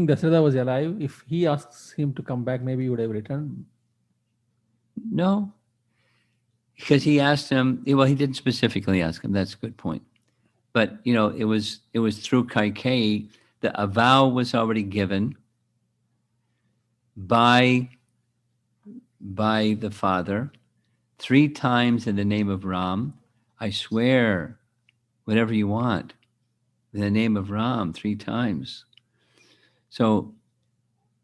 Dasratha was alive, if he asks him to come back, maybe he would have returned. No, because he asked him. Well, he didn't specifically ask him. That's a good point. But it was through Kaikeyi that a vow was already given by the father 3 times in the name of Ram. I swear, whatever you want, in the name of Ram 3 times. So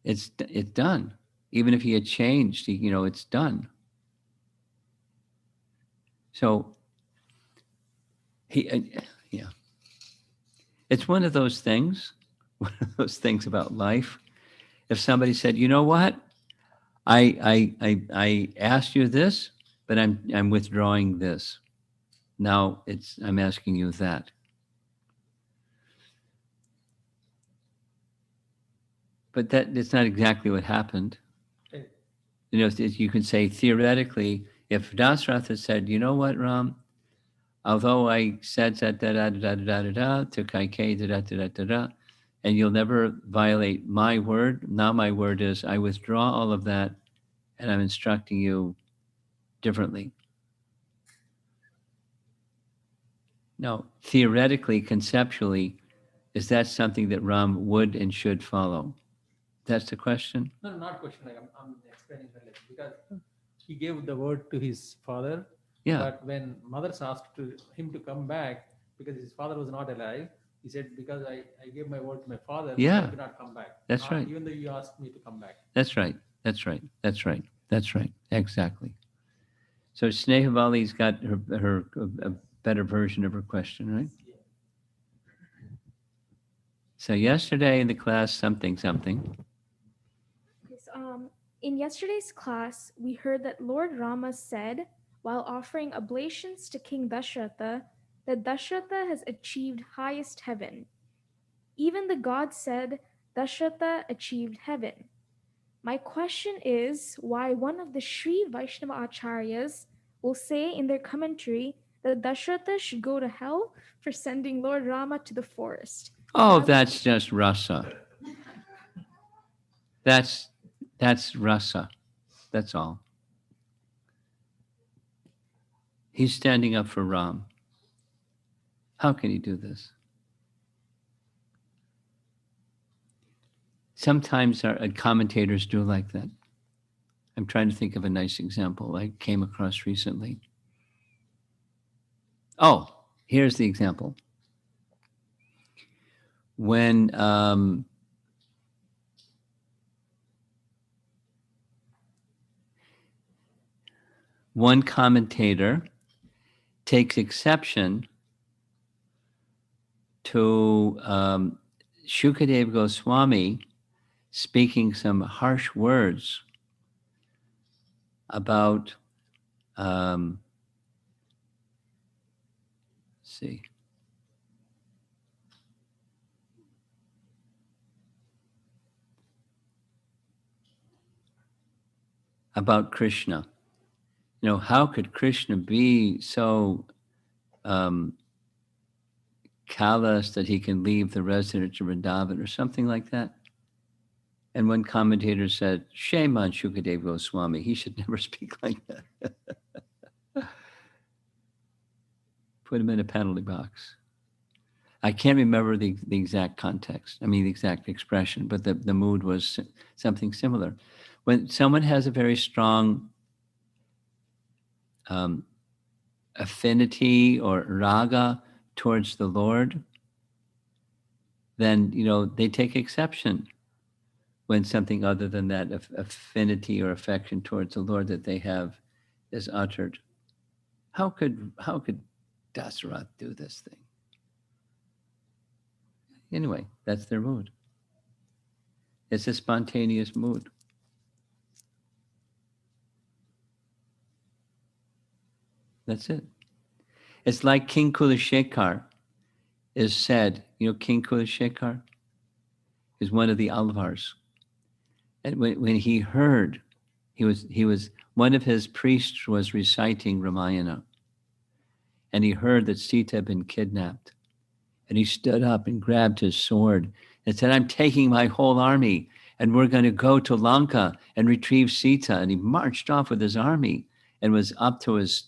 it's done. Even if he had changed, it's done. So yeah, it's one of those things about life. If somebody said, you know what, I asked you this, but I'm withdrawing this. Now I'm asking you that. But it's not exactly what happened. You can say theoretically, if Dasratha said, you know what, Ram, although I said da da da da da da da to Kaikeyi da da da da da, and you'll never violate my word. Now my word is I withdraw all of that, and I'm instructing you differently. Now, theoretically, conceptually, is that something that Ram would and should follow? That's the question? No, not question. Like I'm explaining that because he gave the word to his father. Yeah. But when mothers asked him to come back because his father was not alive, he said, because I gave my word to my father, Yeah. I cannot come back. That's right. Even though you asked me to come back. That's right. That's right. That's right. That's right. Exactly. So Snehavali's got her a better version of her question, right? So yesterday in the class, something. Okay, so, in yesterday's class, we heard that Lord Rama said, while offering oblations to King Dashratha, that Dashratha has achieved highest heaven. Even the gods said Dashratha achieved heaven. My question is why one of the Sri Vaishnava Acharyas will say in their commentary that Dashratha should go to hell for sending Lord Rama to the forest. Oh, that's just rasa. That's rasa. That's all. He's standing up for Ram. How can he do this? Sometimes our commentators do like that. I'm trying to think of a nice example I came across recently. Oh, here's the example. When one commentator takes exception to Shukadev Goswami speaking some harsh words about, let's see, about Krishna. How could Krishna be so callous that he can leave the residence of Vrindavan or something like that? And one commentator said, shame on Shukadev Goswami. He should never speak like that. Put him in a penalty box. I can't remember the exact context. I mean, the exact expression, but the mood was something similar. When someone has a very strong affinity or raga towards the Lord, then, they take exception when something other than that affinity or affection towards the Lord that they have is uttered. How could Dasarath do this thing? Anyway, that's their mood. It's a spontaneous mood. That's it. It's like King Kulashekar is said. King Kulashekar is one of the Alvars. And when he heard, he was one of his priests was reciting Ramayana, and he heard that Sita had been kidnapped, and he stood up and grabbed his sword and said, "I'm taking my whole army, and we're going to go to Lanka and retrieve Sita." And he marched off with his army and was up to his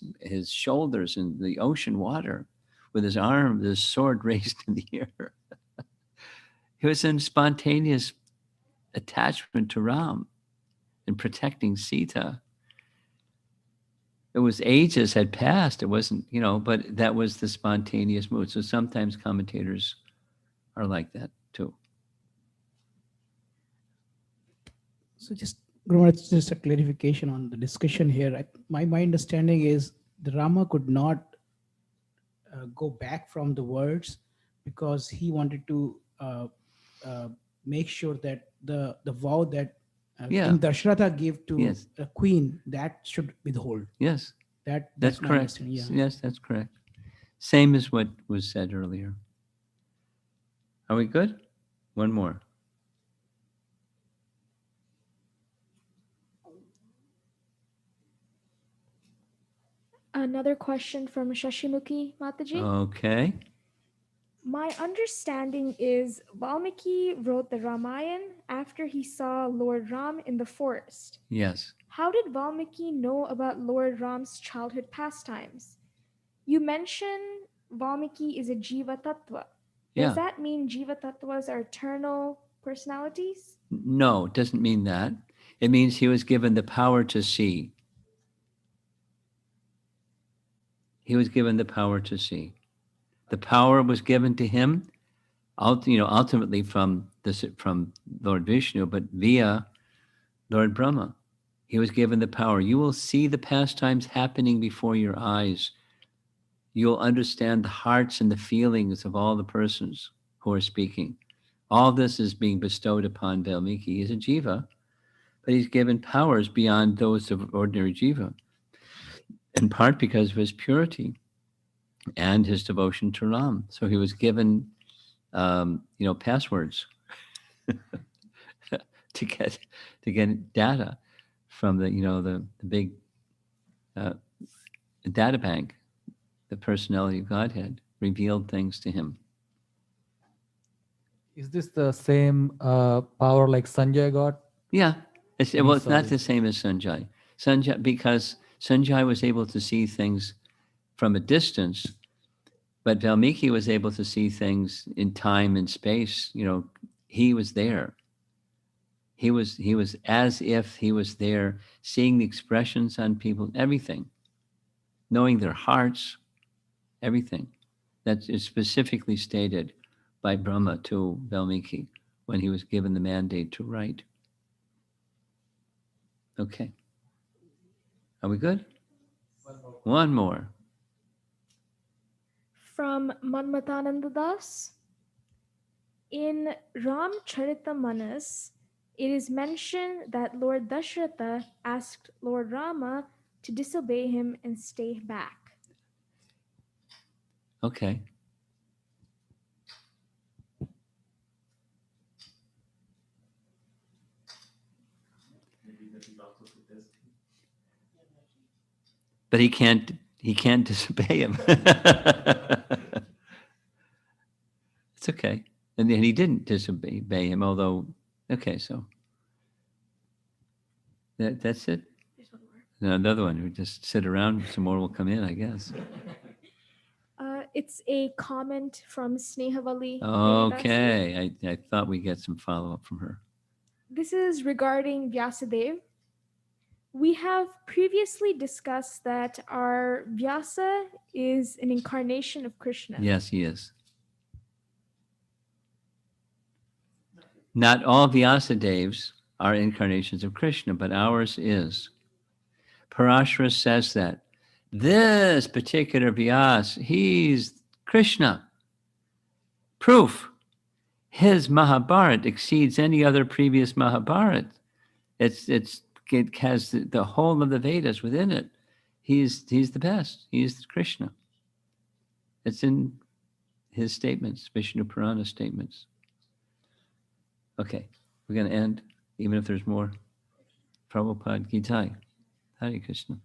shoulders in the ocean water with his sword raised in the air. He was in spontaneous attachment to Ram and protecting Sita. It was ages had passed. It wasn't, but that was the spontaneous mood. So sometimes commentators are like that too. So just Gurumaharaj, just a clarification on the discussion here. My understanding is the Rama could not go back from the words because he wanted to make sure that the vow that Yeah. King Dasharatha gave to Yes. a queen, that should withhold. Yes, That's my correct. understanding. Yeah. Yes, that's correct. Same as what was said earlier. Are we good? One more. Another question from Shashimuki Mataji. Okay. My understanding is Valmiki wrote the Ramayana after he saw Lord Ram in the forest. Yes. How did Valmiki know about Lord Ram's childhood pastimes? You mentioned Valmiki is a Jiva Tattva. Does Yeah. that mean Jiva Tattvas are eternal personalities? No, it doesn't mean that. It means he was given the power to see. He was given the power to see. The power was given to him, ultimately from Lord Vishnu, but via Lord Brahma. He was given the power. You will see the pastimes happening before your eyes. You'll understand the hearts and the feelings of all the persons who are speaking. All this is being bestowed upon Valmiki. He's a jiva, but he's given powers beyond those of ordinary jiva, in part because of his purity and his devotion to Ram. So he was given, passwords to get data from the big data bank. The personality of Godhead revealed things to him. Is this the same power like Sanjay got? Yeah, it's not the same as Sanjay. Because Sanjay was able to see things from a distance, but Valmiki was able to see things in time and space. He was there. He was as if he was there, seeing the expressions on people, everything, knowing their hearts, everything. That is specifically stated by Brahma to Valmiki when he was given the mandate to write. Okay. Are we good? One more. From Manmatananda Das. In Ramcharitamanas, it is mentioned that Lord Dashratha asked Lord Rama to disobey him and stay back. Okay. But he can't disobey him. It's okay. And then he didn't disobey him, although, okay, so that's it. There's one more. Another one who just sit around, some more will come in, I guess. It's a comment from Snehavali. Devadasi. Okay. I thought we get some follow-up from her. This is regarding Vyasadeva. We have previously discussed that our Vyasa is an incarnation of Krishna. Yes, he is. Not all Vyasadevas are incarnations of Krishna, but ours is. Parashara says that this particular Vyasa, he's Krishna. Proof. His Mahabharata exceeds any other previous Mahabharata. It has the whole of the Vedas within it. He's the best. He's Krishna. It's in his statements, Vishnu Purana statements. Okay, we're going to end, even if there's more. Prabhupada Gitai. Hare Krishna.